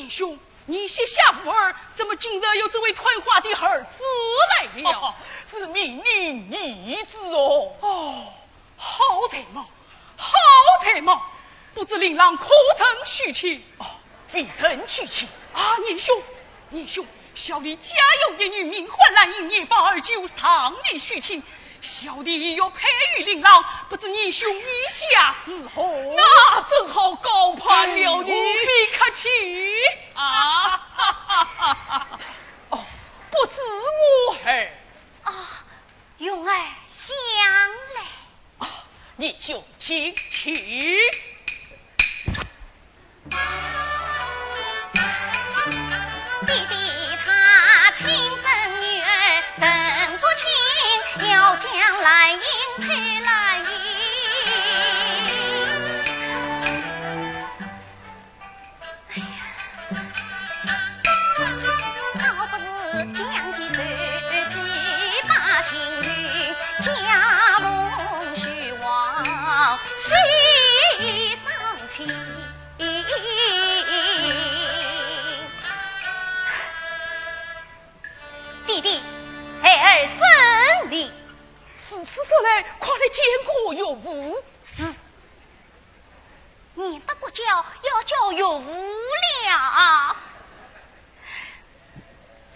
兄，你卸下无儿，怎么今日有这位推花的儿子来了？是命令义子哦。好才貌，不知令郎可曾许亲？未曾许亲啊！年兄，小弟家有一女名唤兰英，年方29，尚未许亲。小弟要配与令郎，不知年兄意下是何？那正好高攀了你，必客气啊！不知我儿用儿相来。年兄请。弟弟他亲生女儿生不亲，要将兰英配来迎。倒不是将计算计把情侣，家风虚妄，喜上情。弟弟，孩儿真理。此次说来，快来见过岳父。是，你的国教要叫岳父了。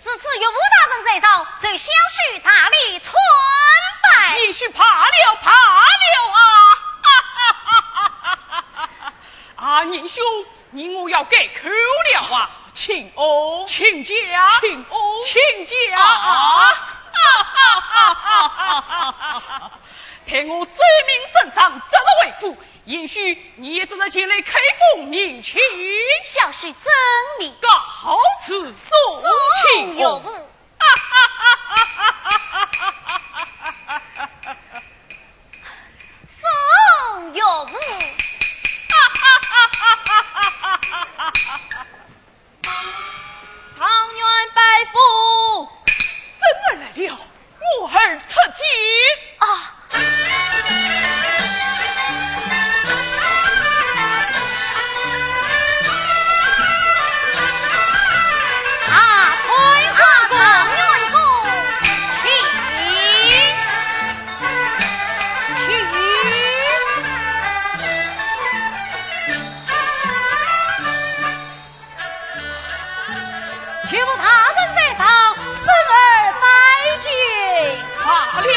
此次岳父大人在上，谁相许大礼穿拜？也许怕了啊！年兄，你我要改口了啊！请哦，请假，请哦，请假待我罪名身上，责了为父，也许你也只能前来开封年轻。小婿真理，告辞送亲岳父。送岳父。常远拜父，孙儿来了，我儿出见啊！退下状元公，求他人在上，孙儿拜见。罢了，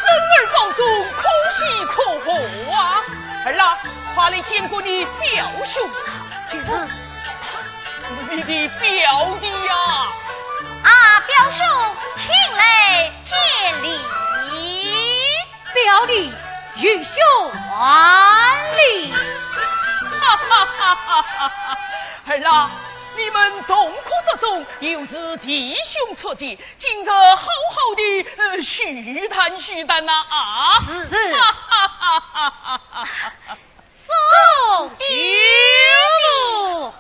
孙儿高中可喜可贺啊！儿啦，快来见过你表兄，就是你的表弟呀！表兄，请来见礼。表弟与兄还礼。儿啦，你们同科得中，又是弟兄出见，今日好好的叙谈呐啊！是。送酒路。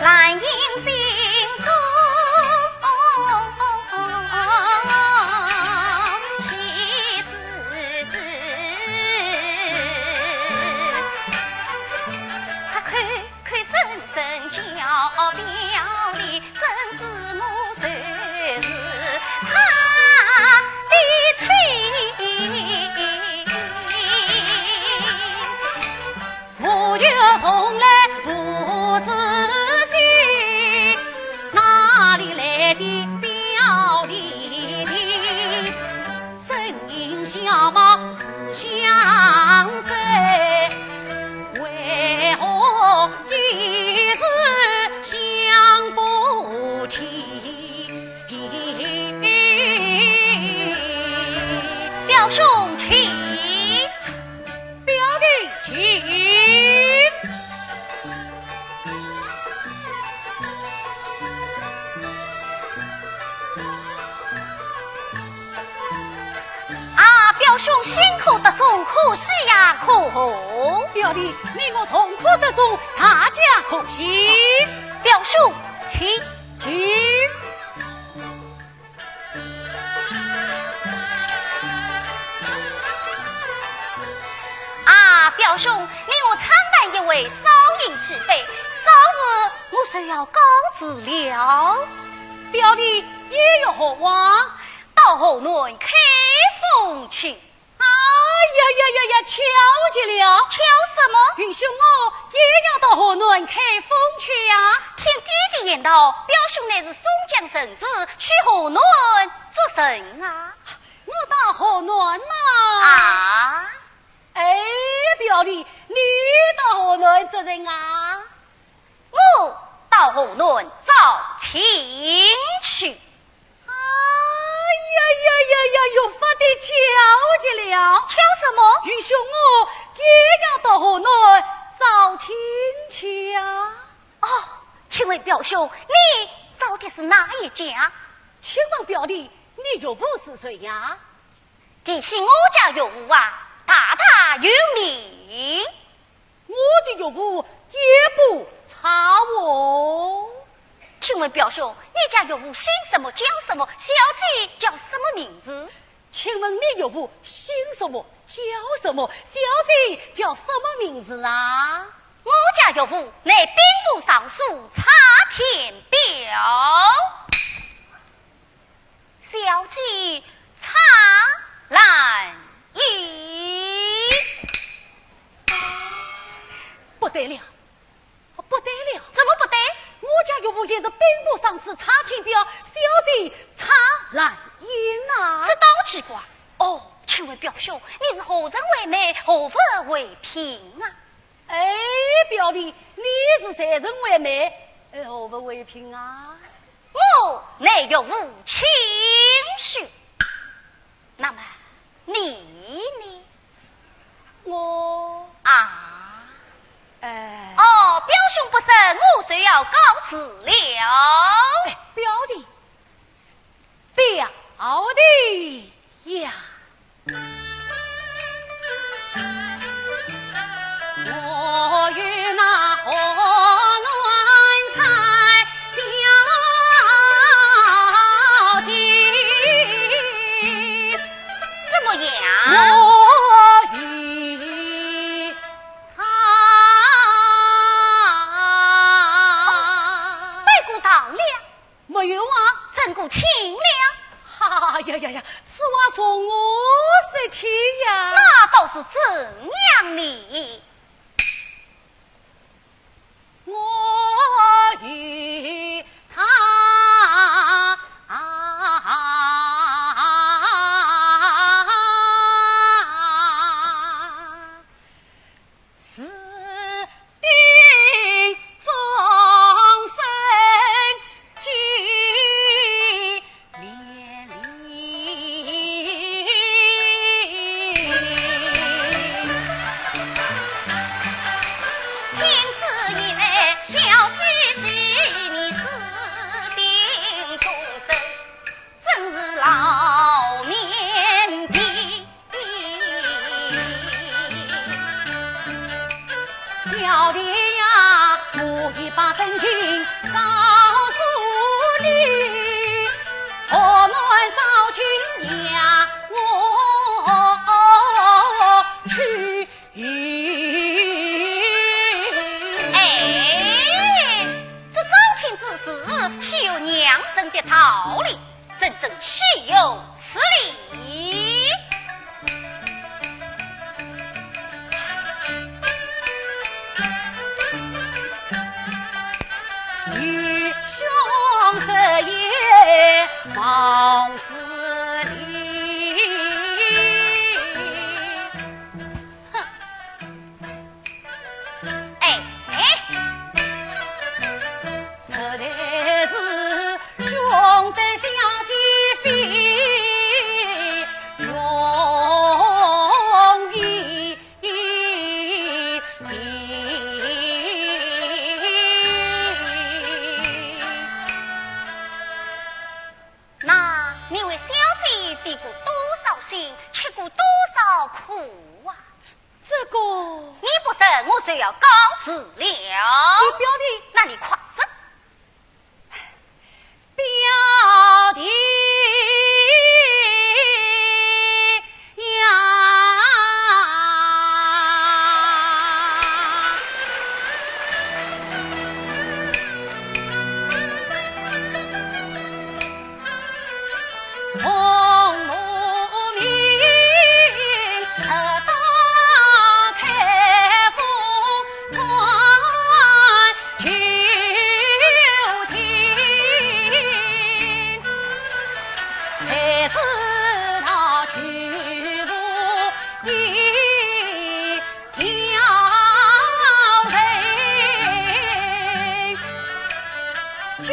兰影心中喜滋滋，他看深深叫表里，真子母算是他的亲，我就从来父子哪里来的表弟弟？身影相貌似相识，为何一时想不起？表兄请，表弟请。表兄辛苦得中，可喜呀可贺。表弟，你我同苦得中，大家可喜。表兄请。表兄，你我参拜一位少饮之辈，稍日我虽要告辞了。表弟也有何往？到河南开封去。呀，巧极了！巧什么？允许我也要到河南开封去呀！听弟弟言道，表兄乃是松江人士，去河南做甚啊？我到河南嘛。表弟，你到河南做甚啊？我到河南找亲去。有法的巧极了！巧什么？允许我也要到河南找亲戚啊！请问表兄，你找的是哪一家？请问表弟，你岳父是谁呀？提起我家岳父啊，哪有理？我的岳父也不差我。请问表兄，你家岳父姓什么叫什么？小姐叫什么名字？请问你岳父姓什么叫什么？小姐叫什么名字啊？我家岳父乃兵部尚书查田彪，小姐查兰姨。不得了，不得了！怎么不得？我家岳父也是兵部尚书查田彪，小姐查兰英啊！这倒奇怪。哦，请问表兄，你是何人为媒，何妇为嫔啊？哎，表弟，你是谁人为媒？何不为嫔啊？我乃岳父亲婿。那么你呢？我啊，哦，表兄不慎，我虽要告辞了。表弟，表弟呀！我与那河南菜小姐，怎么样？我与他背过堂了？没有啊？怎过亲了？哈呀呀呀！此话从我说起呀。那倒是怎样呢？我与他私定终身俱连理。因此以来，小西西你私定终身，真是老面皮。表弟呀，我已把真情告诉你，何暖早亲呀，我去。哎，这招亲之事，岂有娘生的道理？真正岂有此理？与兄色也貌似离。哎哎，实在是兄弟小姐非容易。那你为小姐费过多少心，吃过多少苦啊？这个你不慎，我就要告辞了。你表弟，那你快说。表弟呀，红炉明，可当开封关求亲，才知道曲不一条人，去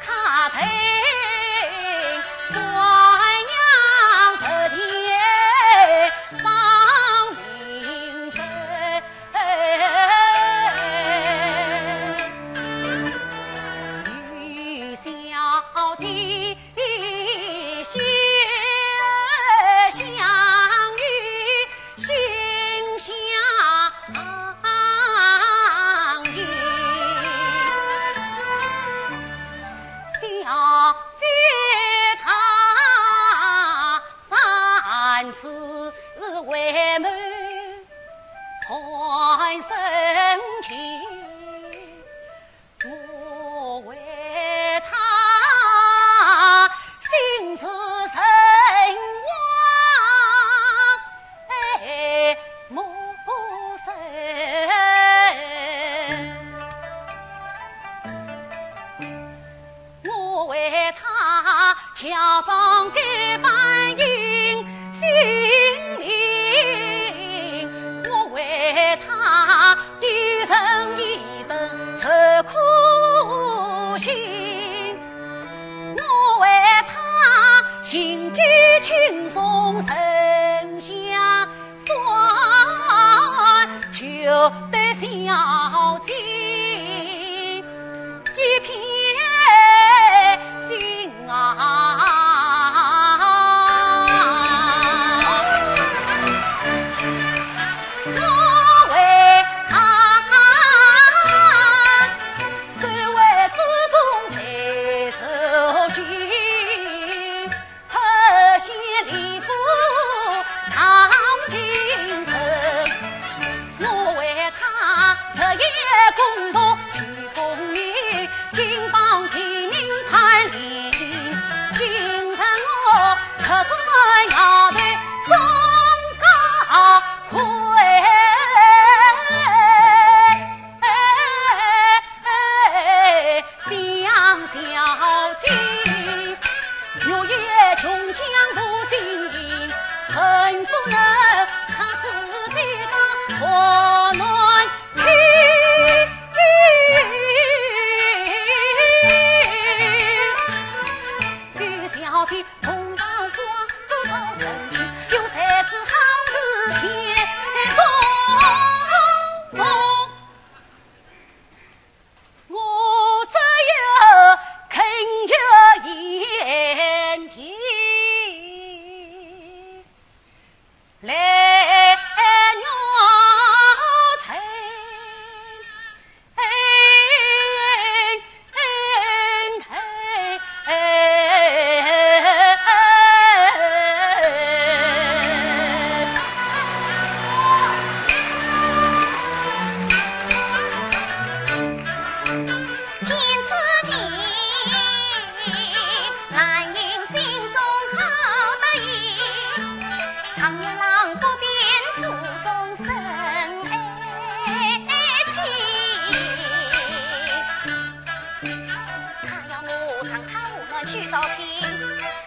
看谁？转阳得天放名声，与小姐相家长给半应性命，我为他低人一等受苦心，我为他行迹轻松神相算，就得小姐一片心啊。公道去公明，金榜题名盼领，今晨我可在衙内中高魁，想小姐，若也穷江不心意，恨不能他自己当火暖去。同到光走走成群，有才子好事天公，我只有恳求言题来鸟才。去找亲，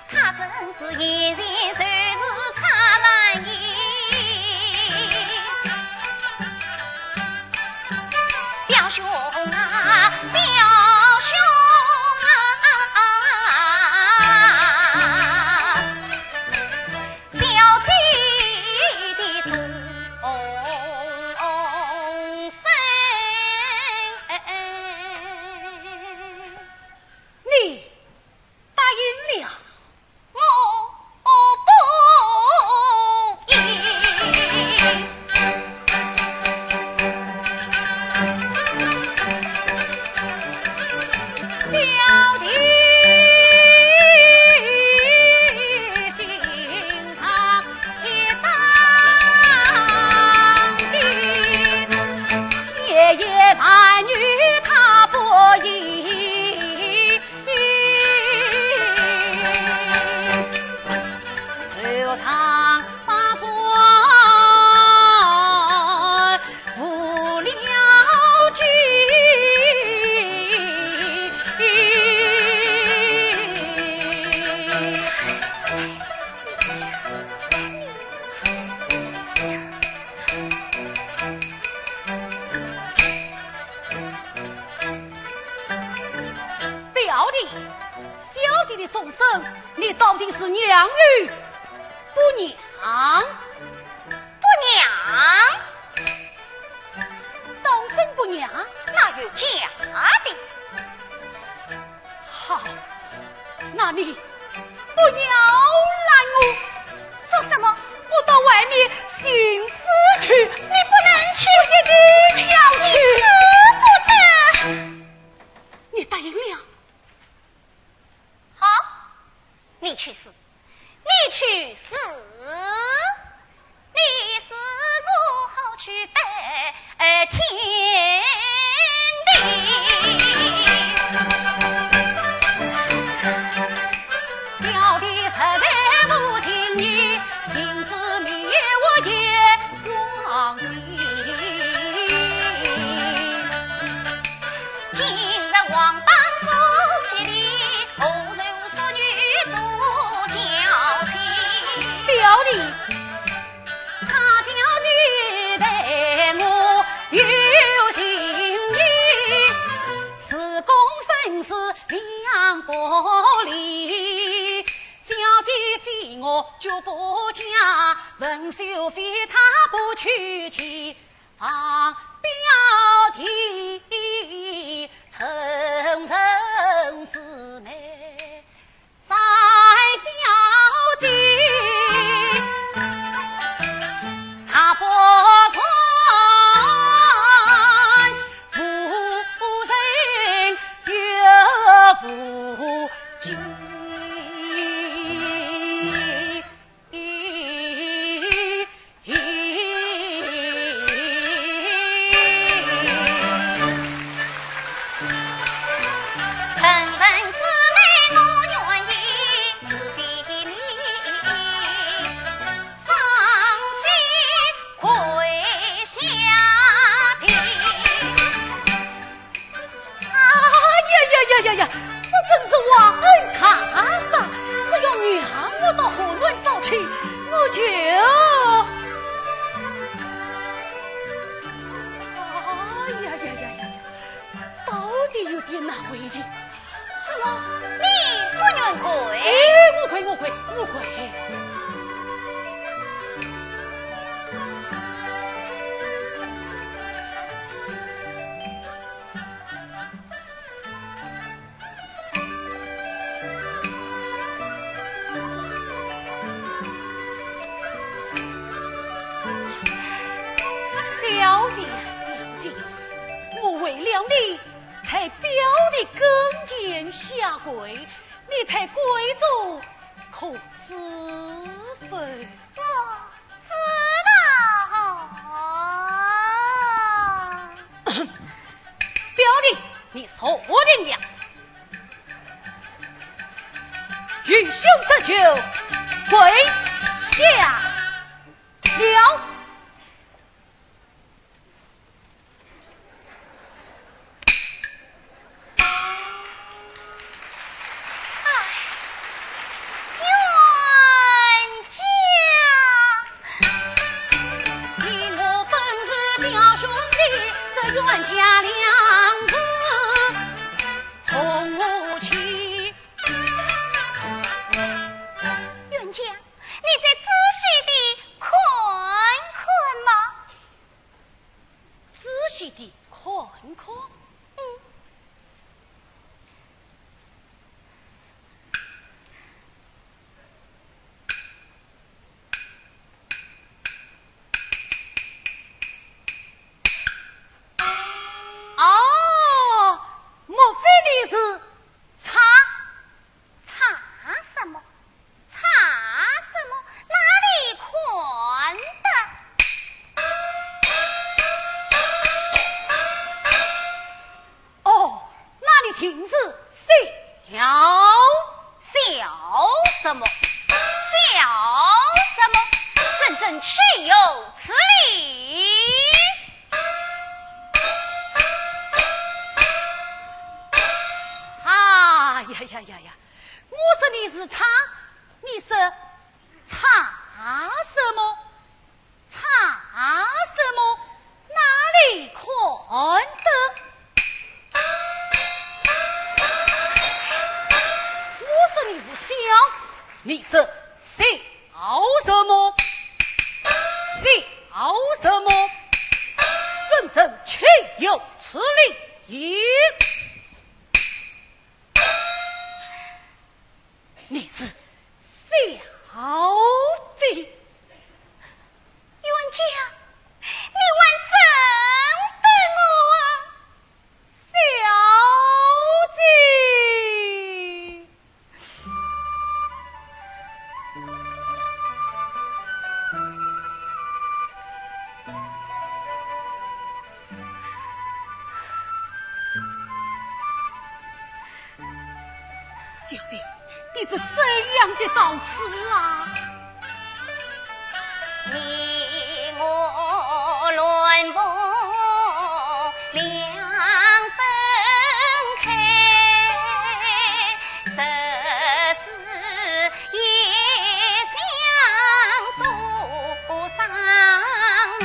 他真是一人随时插兰衣，表兄啊，表兄啊，小姐的终身，你答应了，我不依。表弟心肠结当的，爷爷伴女他不依。手长把转无了计，表弟小弟的终身，你到底是娘与不娘？不娘，当真不娘？那有假的。好，那你不要拦我。做什么？我到外面寻死去。你不能去，我一定要去。舍不得。你答应了。好，你去死。你去死！你死我好去拜天地。表弟实在不听你，心思迷我也忘记。今日王帮主接力，红袖淑女做。我就不讲，文秀妃她不娶妻，放表弟层层姊妹三小姐，茶坡上夫人岳父君。呀呀，这真是忘恩卡杀！只要让我到后轮早去，我就……哎呀呀呀呀呀！到底有点难为情。怎么，你不愿跪？哎，我跪，我跪，我跪。小姐呀，小姐，我为了你才表弟跟前下跪，你才跪着，可知否？我知道。表弟，你说我的娘，愚兄这就跪下了。冤家两字从无起，冤家，你再仔细地看看嘛，仔细地看看。你是笑什么？笑什么？真正岂有此理！你是小姐，冤家，你还生得我啊，小姐。小姐，你是怎样的到此啊？你我乱逢两分开，十四夜相诉伤眉，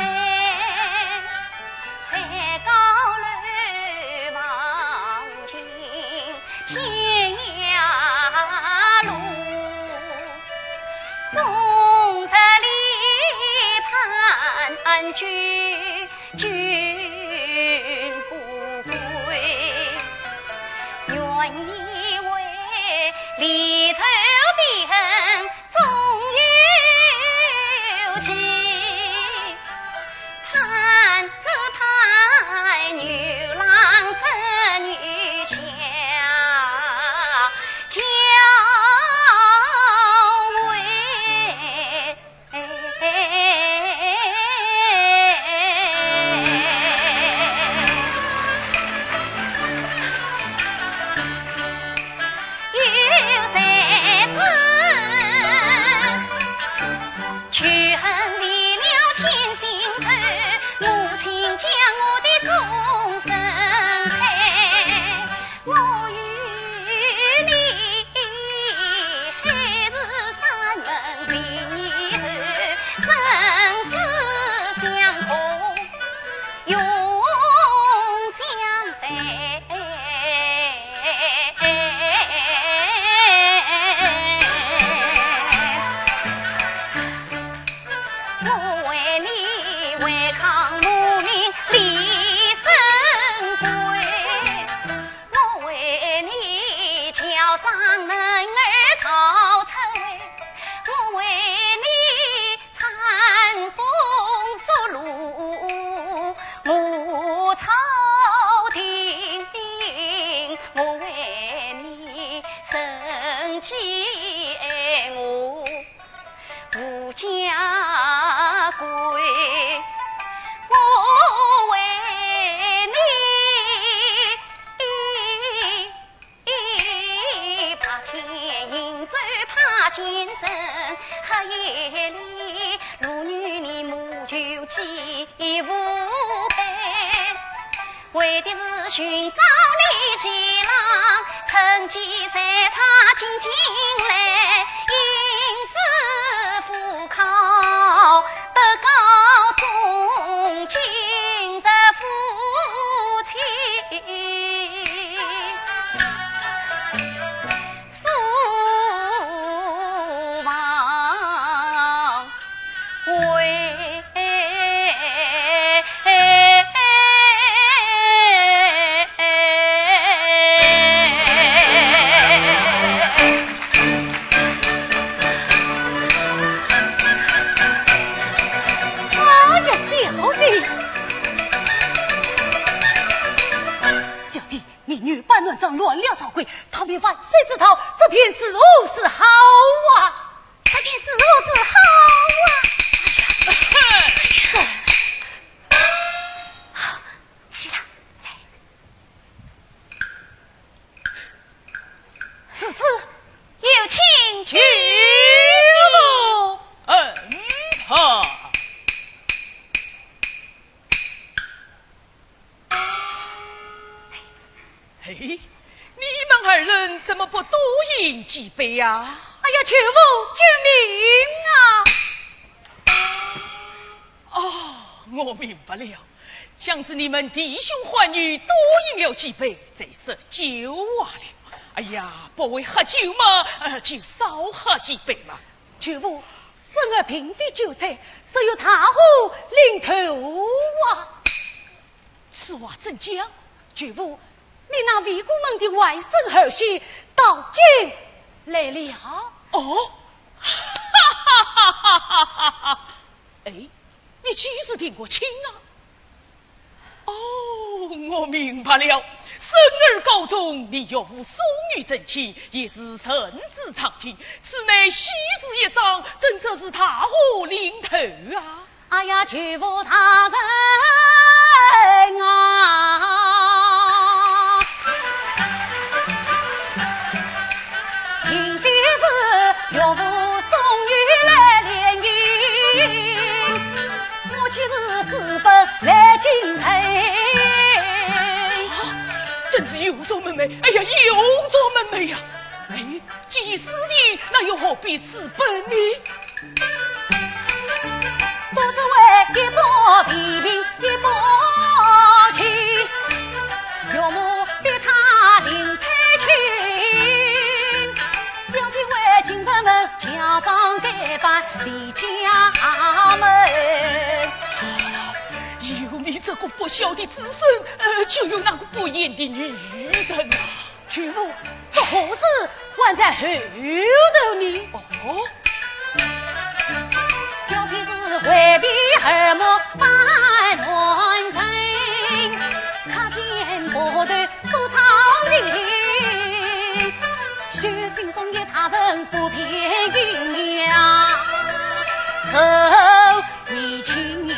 才高楼望尽天涯路，终日里盼君不归，愿以为离愁别恨终有期，盼只盼牛郎织女桥。为的是寻找李七郎，趁机塞他进来，因师赴考，得高中今日夫妻。苏王为乱了草鬼，逃避万岁之逃，这便是如是好啊！这便是如是好啊！起来，此次有请举夫。嘿，你们二人怎么不多饮几杯呀？哎呀，全夫救命啊！哦，我明白了，想是你们弟兄唤女多饮了几杯，才是酒话了。哎呀，不为喝酒嘛，就少喝几杯嘛。全夫，生儿平地酒菜，是由他户领头啊！此话怎讲？全夫。你那魏公门的外甥儿媳到京来了。哦，哈哈哈哈哈哈！哎，你几时定过亲啊？哦，我明白了。生儿高中，你若无送女正亲，也是臣子常情。此乃喜事一桩，真则是他户领头啊！哎呀，举夫他人啊！岳父送女来联姻，我岂是私奔来京城？真是有错门楣！哎呀，有错门楣呀！哎，既是的，那又何必私奔呢？多只为一波皮皮，一波情，岳母逼他领配亲。小姐为金人们叫家长该办离家门。有你这个不孝的子孙，就有那个不义的女人啊！曲父，这何事还在后头呢？哦，小妻子回避耳目半乱人，看见波头苏草林，虚心中有他人不偏鸳鸯，受你情。呀！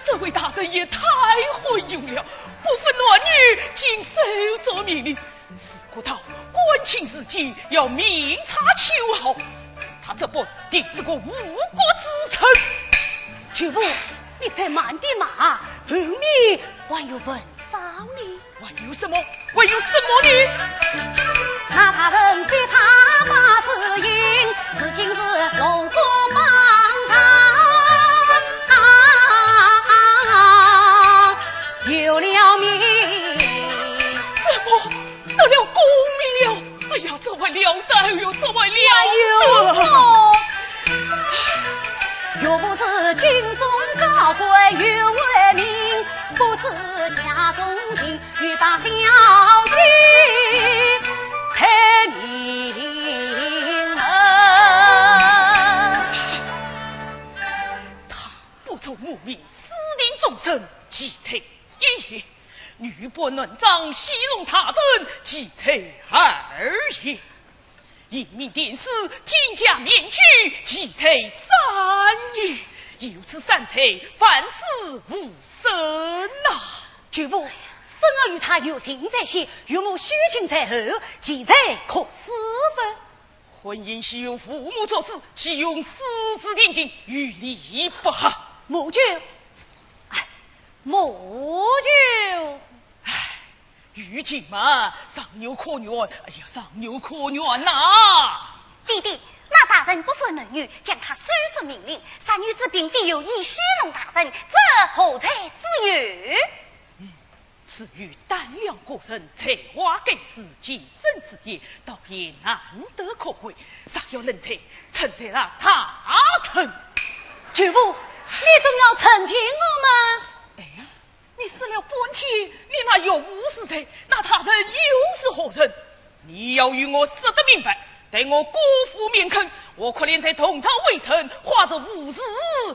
这位大人也太昏庸了，不分男女，竟手着命令。事过到官情日记，要明察秋毫，是他这般定是个误国之臣。曲父，你再慢点嘛，后面还有文章呢。还有什么？还有什么呢？那他人逼他把事应，事情是龙虎莽有了名，什么得了功名了？哎呀，这位了得，哎呦，这位了得！又不是京中高贵有为名，不知家中情，欲把小姐配名门。他不从母命，私定终身，奇才一也；女不能长，戏弄他人，奇才二也；英明殿试，金甲面具，奇才三也。有此三才，万事无生呐！举父，生儿与他有情在先，与我虚情在后，奇才可私分。婚姻须由父母做主，岂用私自定金，与理不合。母舅，母舅，如今嘛，上有可原，哎呀，上有可原呐！弟弟，那大人不分男女，将他随着命令，三女子并非有意戏弄大人，这何才之有？此女胆量过人，才华盖世，谨慎事业，倒也难得可贵。尚有人才，称在了他臣。主父，你总要澄清我们。哎，你死了半天，你那有无是谁？那他人又是何人？你要与我说得明白，待我辜负面坑，我可怜在同朝为臣，化作无日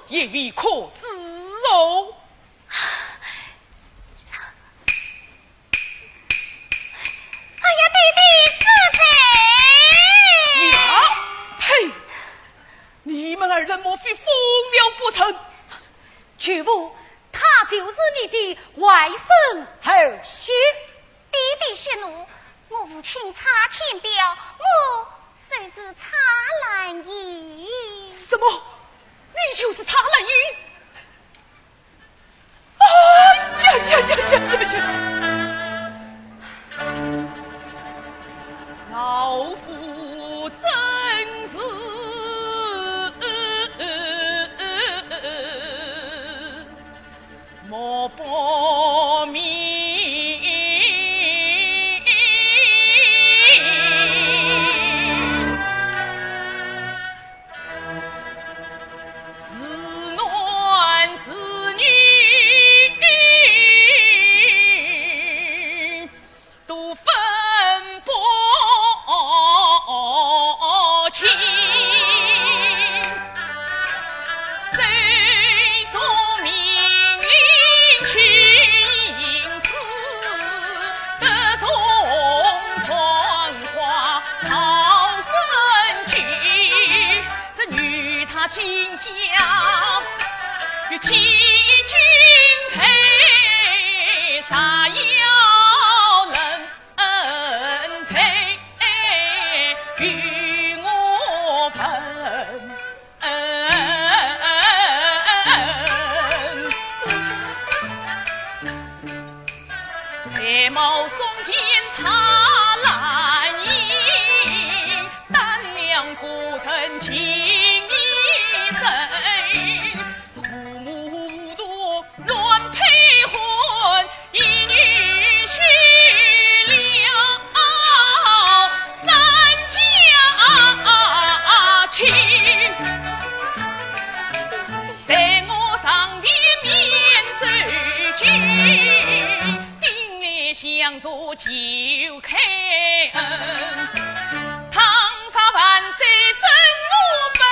也未可知哦。哎呀，弟弟是谁？呀，呸！你们二人莫非疯了不成？主父，他就是你的外甥儿媳。弟弟息怒，我父亲查天表，我虽是查兰姨。什么？你就是查兰姨？啊呀！老夫真是莫不明。今将与欺君才，撒要人才与我分。才貌松间插兰衣，胆量过人情。父母我就开恩。唐朝万岁真我本，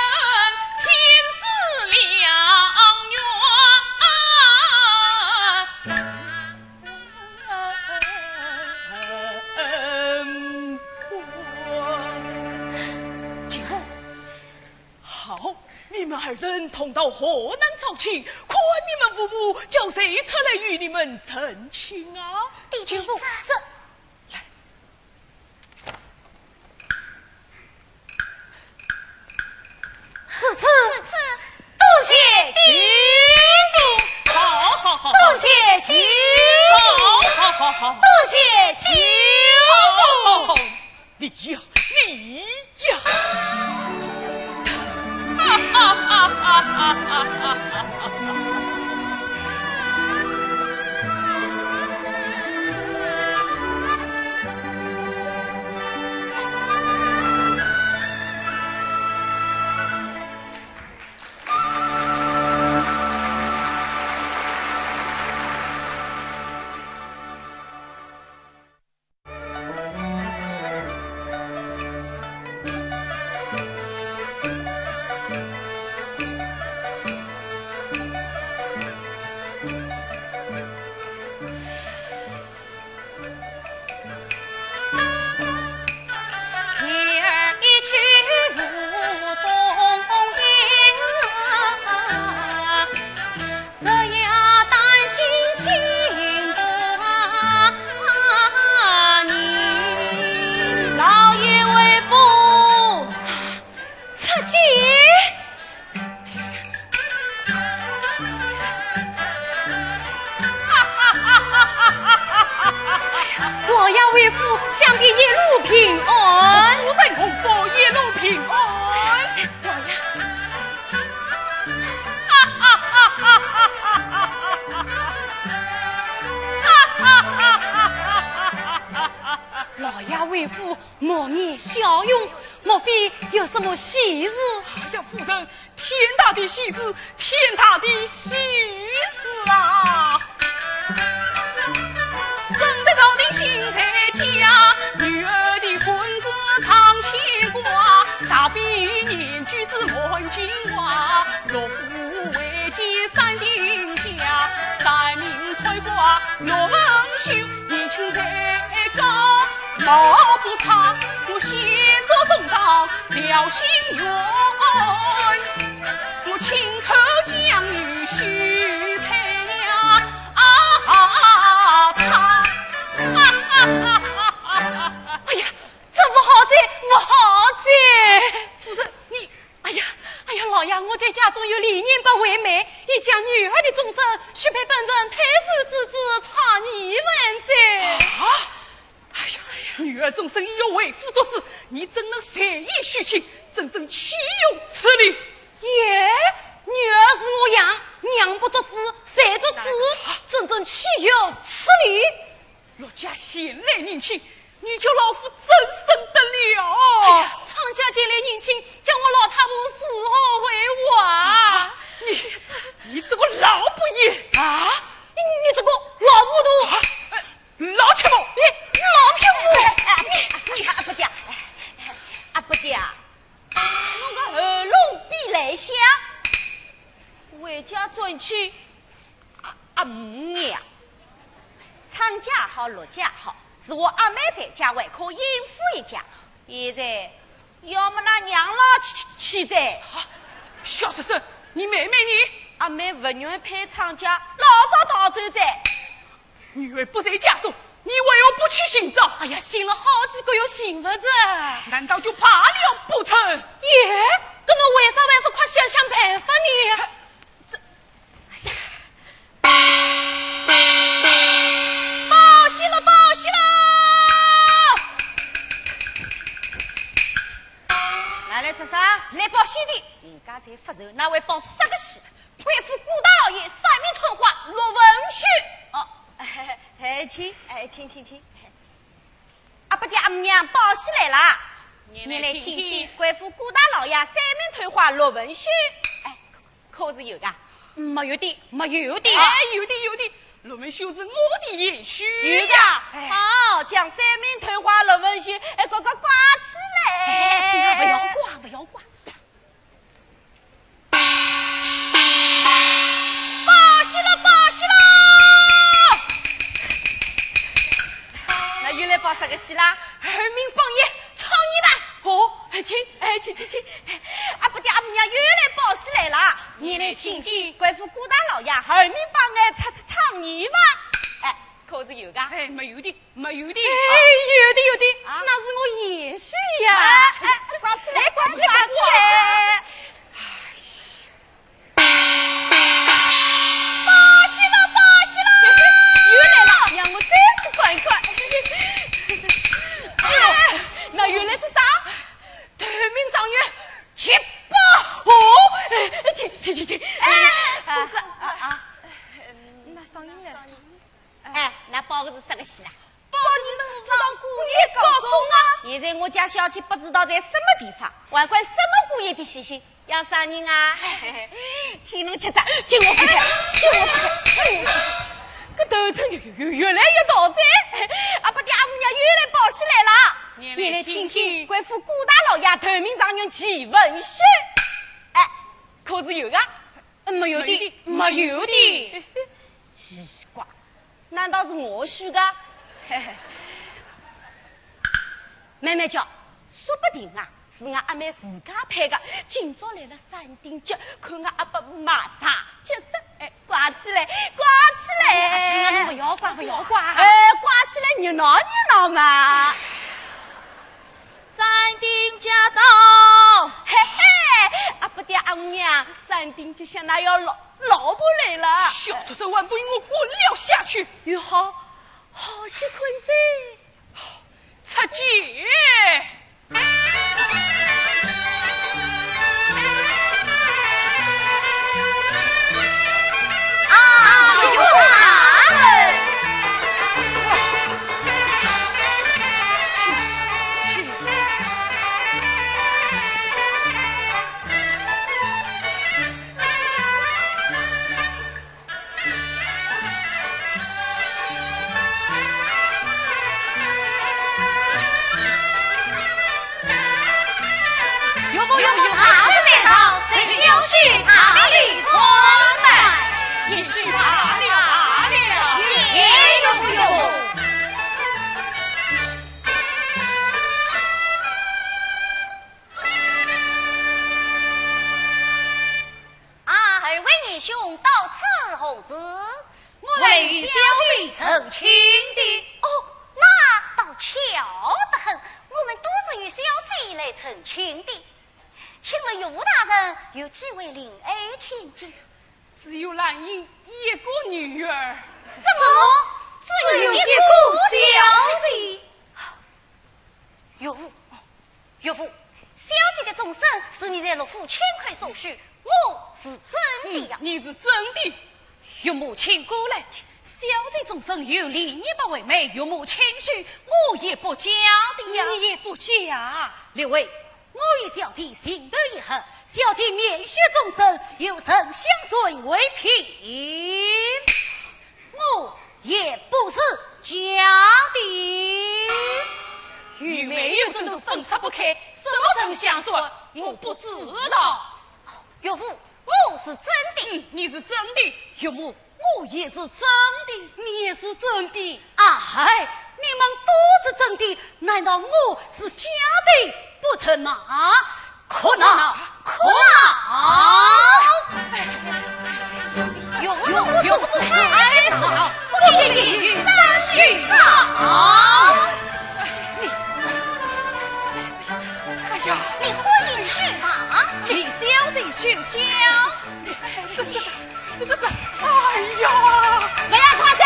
天子姐夫，好，你们二人同到河南朝廷，可你们父母叫谁出来与你们成亲啊？姐夫，这此次多谢君父，好，多谢君好，多谢君父。你呀，老爷为父，想必一路平安。夫人洪福一路平安。老爷为父，莫面笑容，莫非有什么喜事？哎呀，夫人，天大的喜事，天大的喜事啊！生得朝廷心在家，女儿的婚子常牵挂，大比年举子莫金花，若夫为妻三定家，三名推挂若文秀，年轻才高老不长，我先做东张了心愿，我亲口将女婿配呀哎呀，这不好在，不好在！夫人，你，哎呀，老爷，我在家中有理念不为媒，已将女儿的终身许配本人太叔之子差你们在。哎呀，女儿终身已有为父做主，你怎能随意许亲？真正岂有此理！耶，女儿是我养，娘不做主，谁做主？真正岂有此理！若家贤来宁亲，你求老夫怎生得了？哎呀，常家前来宁亲，叫我老太婆死后为娃。你这个老不义啊！你这个老糊涂，老切莫！老匹夫！你阿不爹，阿不爹，我个耳聋比来香，回家转去阿母娘，厂家好，陆家好，是我阿妹在家还可应付一家。现在要么那娘老气在，小婶婶，你妹妹你阿妹不愿配厂家，老早逃走在。女儿不在家中，你为何不去寻找？哎呀，寻了好几个月寻不着。难道就怕了不成？耶，那侬为啥还不快想想办法呢？报喜了，报喜了！来做啥？来报喜的，人家在发愁，哪会报啥个喜？贵府顾大老爷三面吞花落文婿。哦，请。阿不爹阿母娘报喜来啦！你来听听。贵府顾大老爷三面退花落文婿，哎，可是有噶？没有的，没有的。哎，有的。陆文秀是我的延续有呀。好，将三名退化陆文秀，呱呱挂起来。亲啊，不要挂，不要挂。报喜了，报喜了！那又来报啥个喜啦？二名榜爷，唱你吧。哦，请，阿不爹阿母娘又来报喜来了。你来听听，贵府顾大老爷二名榜哎，唱你嘛？哎，可是有个？哎，没有的，没有的。哎，有的，那是我延续呀。哎，挂起来，挂起来，挂起来！报喜了，报喜了！又来了，让我再去看一看。哎，那又来的啥？对名状元去报。哦，请。哎，那上音来。哎，那报的是啥个戏啦？报你们府上姑爷告状啊！现在我家小姐不知道在什么地方，还管什么姑爷的喜讯，要啥人啊？请侬吃茶，救我去看，救我去看。这头层越来越倒在，阿不爹阿母娘又来报喜来了。你来听听，贵府顾大老爷头名状元齐文秀。哎，可是有个？没有的，没有的。奇怪，难道是我选的？妹妹叫，说不定啊，是我阿妹自家配的。今早来了山顶脚，看我阿伯马茶吃食，哎，挂起来，挂起来！亲啊，你不要挂，不要挂。哎，挂起来，热闹嘛！山顶驾到，嘿嘿，阿不爹阿母娘，山顶就像那要老婆来了。小畜生还不与我滚了下去！哟好，好些困在。出姐，有哪里在上，谁相续哪里穿来？也许罢了，钱有不有？二位义兄到此何事？我来与小姐成亲的。哦，那倒巧得很，我们都是与小姐来成亲的。请问岳武大人有几位领爱千金？只有兰英一个女儿。怎么只有一个小姐？岳父，小姐的终身是你在陆府千块所许，我是真的呀。你是真的。岳母请过来，小姐终身有另一半为媒，岳母谦虚，我也不假的呀。你也不假。六位，我与小姐心得一合，小姐面血终身，有神相随为凭，我也不是假的。与没有真都分拆不开，什么曾相随，我不知道。岳父，我是真的。你是真的。岳母，我也是真的。你也是真的。哎，你们都是真的，难道我是假的不成吗？可恼！有不是爱好，不见你与三许好。你可以去吗？你小子休想！这哎呀！不要夸嘴！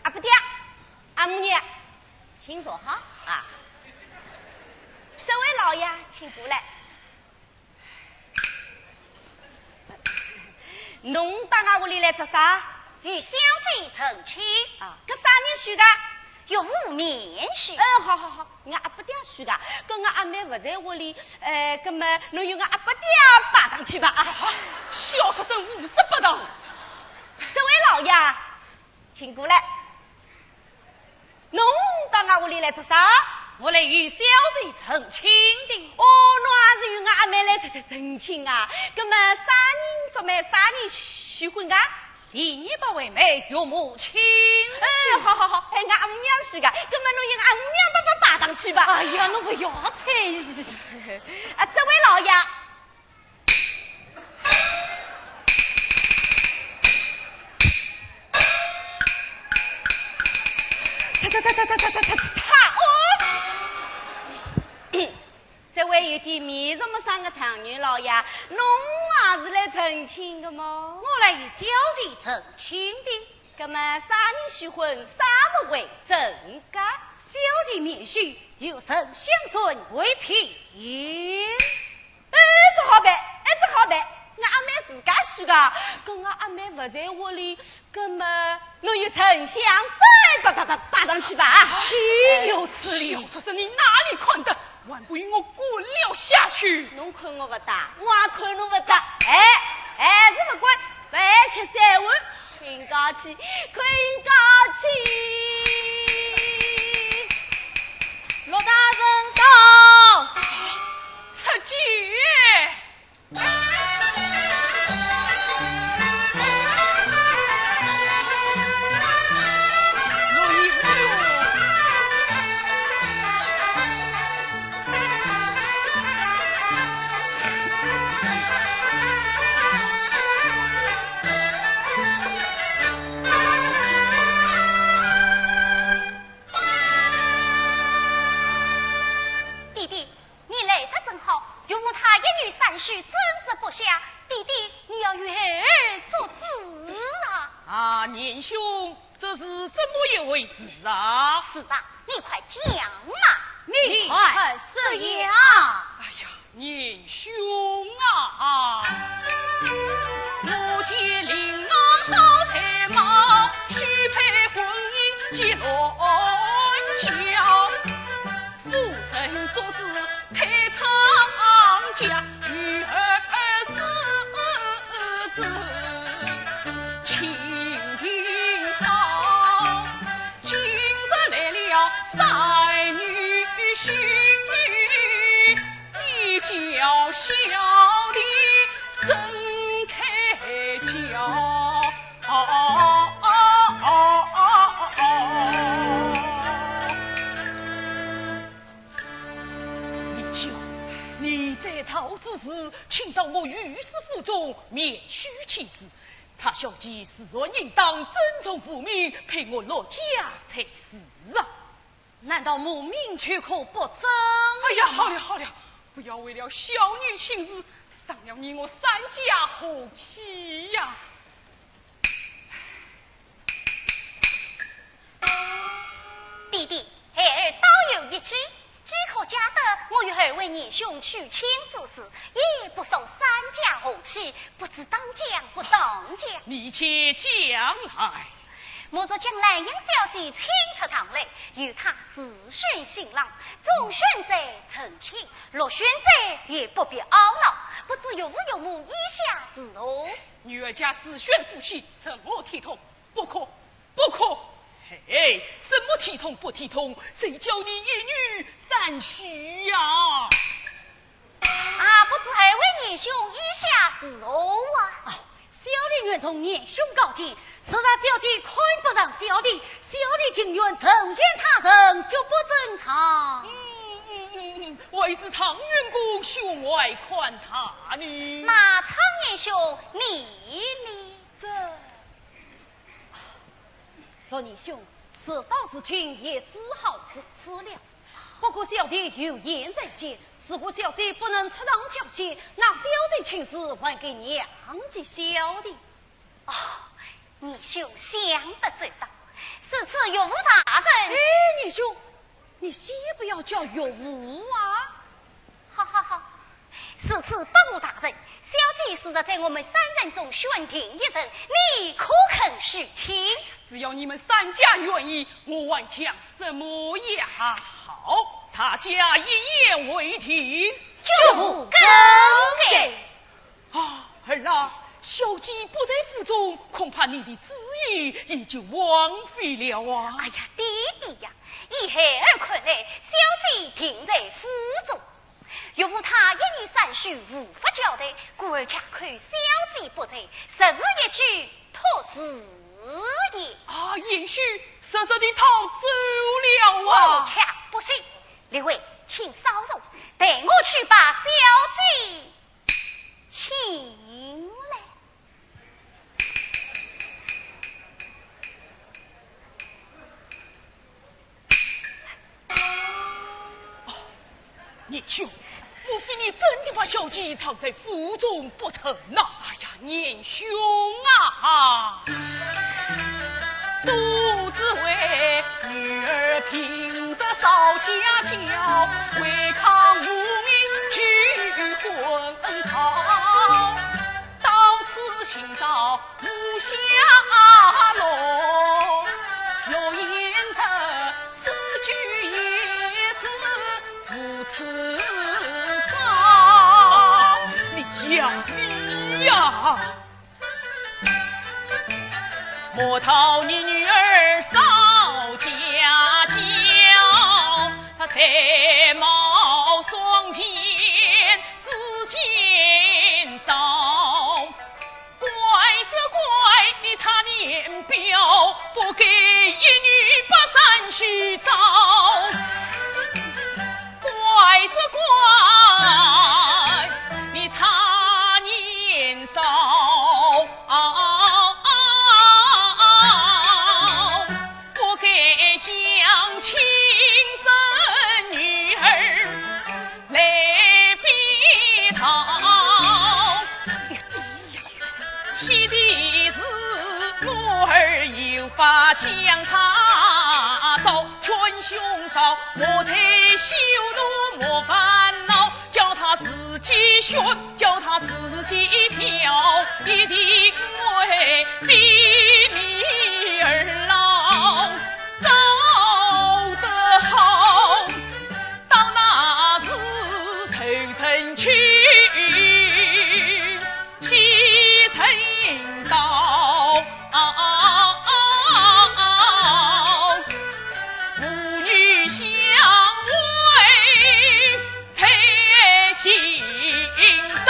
阿不爹，阿母娘，请坐好啊。这位老爷，请过来。侬到俺屋里来做啥？与小姐成亲啊，搿啥人许的？岳父免许。好，我阿不爹许的，跟我阿妹不在屋里，葛么侬由我阿不爹摆上去吧啊！小畜生无事不当。这位老爷，请过来。侬到俺屋里来做啥？我来与小姐成亲的。哦，侬也是与俺阿妹来成亲啊？那么啥人做媒，啥人许婚啊？离你不为媒，岳母亲。好，哎，俺母娘许个，那么侬与俺母娘把搭档去吧。哎呀，侬不要猜。啊，这位老爷。他哦，这位有点面容么上个长女老爷，侬也是来成亲的吗？我来与小姐成亲的。那么啥人许婚，啥不为证噶？小姐面许，有神相顺为凭。这好办，这好办。我阿妹自家许的，跟我阿妹不在屋里，那么侬有丞相帅把上去吧？岂有此理！小畜生，你哪里看得？还不与我滚了下去！侬看我不打，我也看侬不打。哎，这不管，来吃三碗，困觉去，困觉去。罗大人到，出去。许争执不下，弟弟，你要与儿做主啊！啊，年兄，这是怎么一回事啊？是啊，你快讲嘛！你快是言！哎呀，年兄啊，我见令啊好才貌，许配婚姻结乱交，夫人做主配长家。女儿四子情定好，今日来了三女婿，你叫小的真开交。李兄，你在朝之时，请到我御史府中免须其事。查小姐事若应当，尊重父命，陪我落家才是啊！难道母命却可不争？哎呀，好了，不要为了小女情事，伤了你我三家和气呀！弟弟，儿倒有一计。既可假得我与儿为你兄娶亲之事，也不受三家和气，不知当讲不当讲。你且讲来。莫说将来杨小姐亲出堂来，由她自选新郎，中选者成亲，落选者也不必懊恼。不知有父有母，意下是何？女儿家自选夫妻，怎么体统？不可！嘿，什么体统不体统？谁叫你一女三婿呀？啊，不知二位年兄意下是何啊？小弟愿从年兄告诫，实在小姐看不上小弟，小弟情愿成全他人，就不正常。为是常人公兄外宽他呢？那常年兄，你这若年兄此道事情也只好是此了。不过小弟有言在先，似乎小姐不能出堂挑衅，那小姐亲事还给娘家小弟。年兄想得最道，是次岳父大人。年兄，你先不要叫岳父啊！好，是次不负大人，小姐是在我们三人中选定一人，你可肯许亲？只要你们三家愿意，我还讲什么呀？好，他家一言为定。祝福更给。儿啊，小姐不在府中，恐怕你的旨意也就枉费了啊！哎呀，弟弟呀，以孩儿看来，小姐停在府中，岳父他一语三叙无法交代，故而恰看小姐不在，实是一句托死也。啊，也许瑟瑟地逃走了啊！不恰不行，列位请稍容，带我去把小姐请来。年兄，莫非你真的把小姐藏在府中不成呐？哎呀，年兄啊，独自为女儿平日少家教，违抗无名拒婚逃，到此寻找无下落，若言这此举也是如此高，你呀，莫讨你女儿少家教，她才貌双见，思见少，怪则怪你差年表，不给一女把三须照，怪则怪你差年少，不给将亲生女儿来逼讨，喜的是我儿有法将他走，劝兄嫂莫再羞怒莫烦恼，叫他自己选，叫他自己挑，一定会比你儿老走得好，到那时抽身去牺牲到母女相偎才今朝。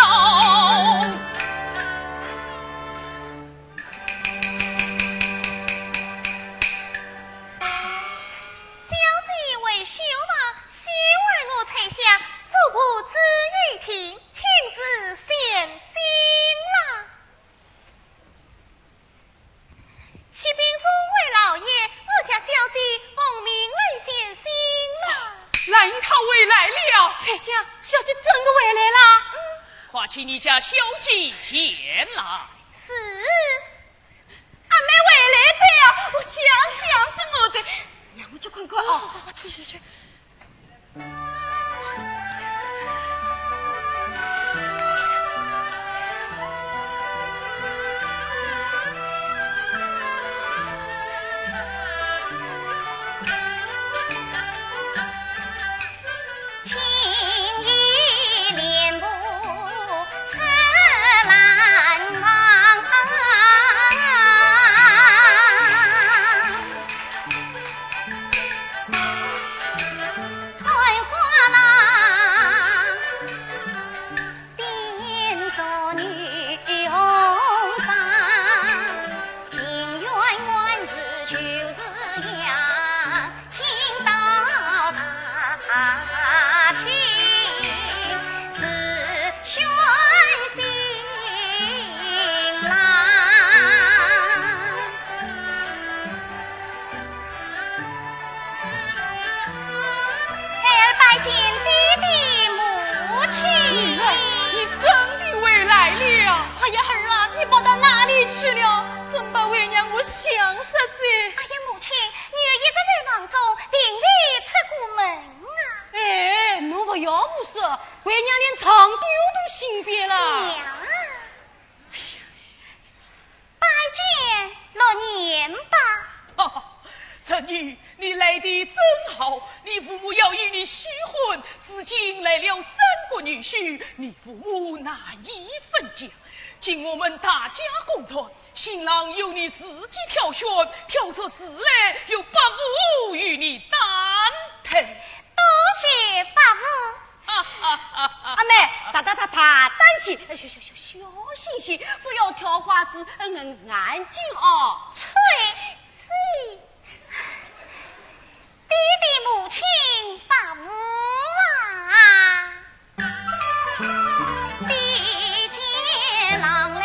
小姐为羞嘛，希望我才想，主仆只一品，亲自相心啦。启禀诸位老爷，我家小姐奉命来献心啦。来他回来了，才想小姐真的回来了。快请你家小姐前来。是，还没回来的呀，我想是我的，让我去看看啊！去。青衣莲步侧兰望，桃花郎点着女红妆，庭院院子就是样，请到大厅是宣新郎。孩儿拜见弟弟母亲。你真的回来了？哎呀，孩儿啊，你跑到哪里去了？真把为娘我想死在。哎呀，母亲，女儿一直在房中，并未出过门啊。哎，侬不要胡说，为娘连长丢都心别了。娘啊！拜见老年吧。哈哈，侄女，你来的真好，你父母要与你许婚，如今来了3个女婿，你父母难以分家。今我们大家共团，新郎由你自己挑选，挑出事来有伯父与你担配。多谢伯父。阿妹，大担心，小心些，不要挑花子，安静哦。翠，爹地母亲伯父啊，地接郎来。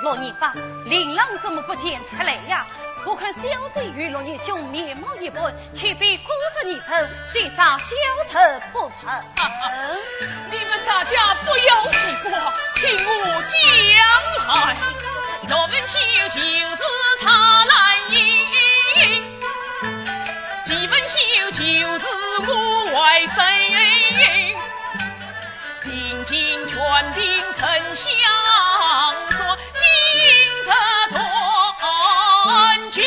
罗年爸，琳琅怎么不见出来呀？我看小贼与罗年兄面貌一般，岂非孤身一城，寻上小城不成？你们大家不要奇怪，听我讲来。若问秀就是茶兰英，既问秀就是我外甥，定睛全凭丞相说，今策团聚。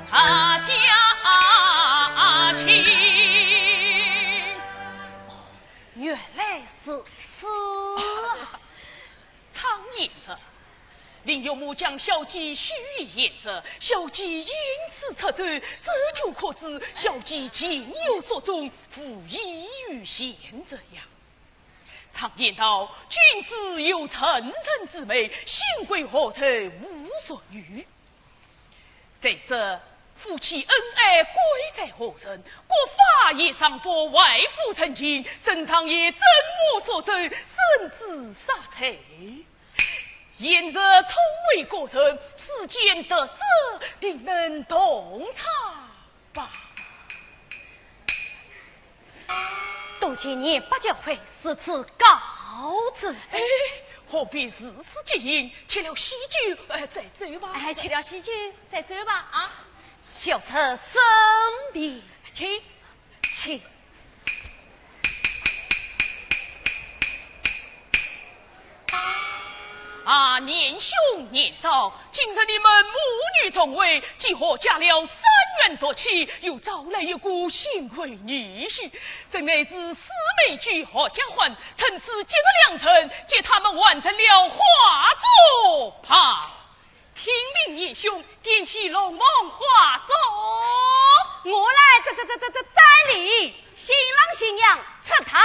他家亲，原来是此。常言着，林有木将小姬许言着，小姬因此出走，这就可知小姬情有所钟，负依于贤这样。常言道，君子有成人之美，贤贵何曾无所欲。这时夫妻恩爱贵在何人？国法也上佛，外父成亲，身上也真我所证，甚至杀财。言者聪慧过人，世间得失定能洞察吧。多谢你不教诲，是此告辞。何必如此结姻？吃了喜酒，再走吧。吃了喜酒再走吧啊！小车真比，请。啊，年兄年少，今日你们母女重围，既和嫁了3元多妻，又招来一股新贵女婿，真乃是四美俱合家欢。趁此接着良辰，接他们完成了化作炮。听命年兄，点起龙王化作。我来这礼，新郎新娘出堂。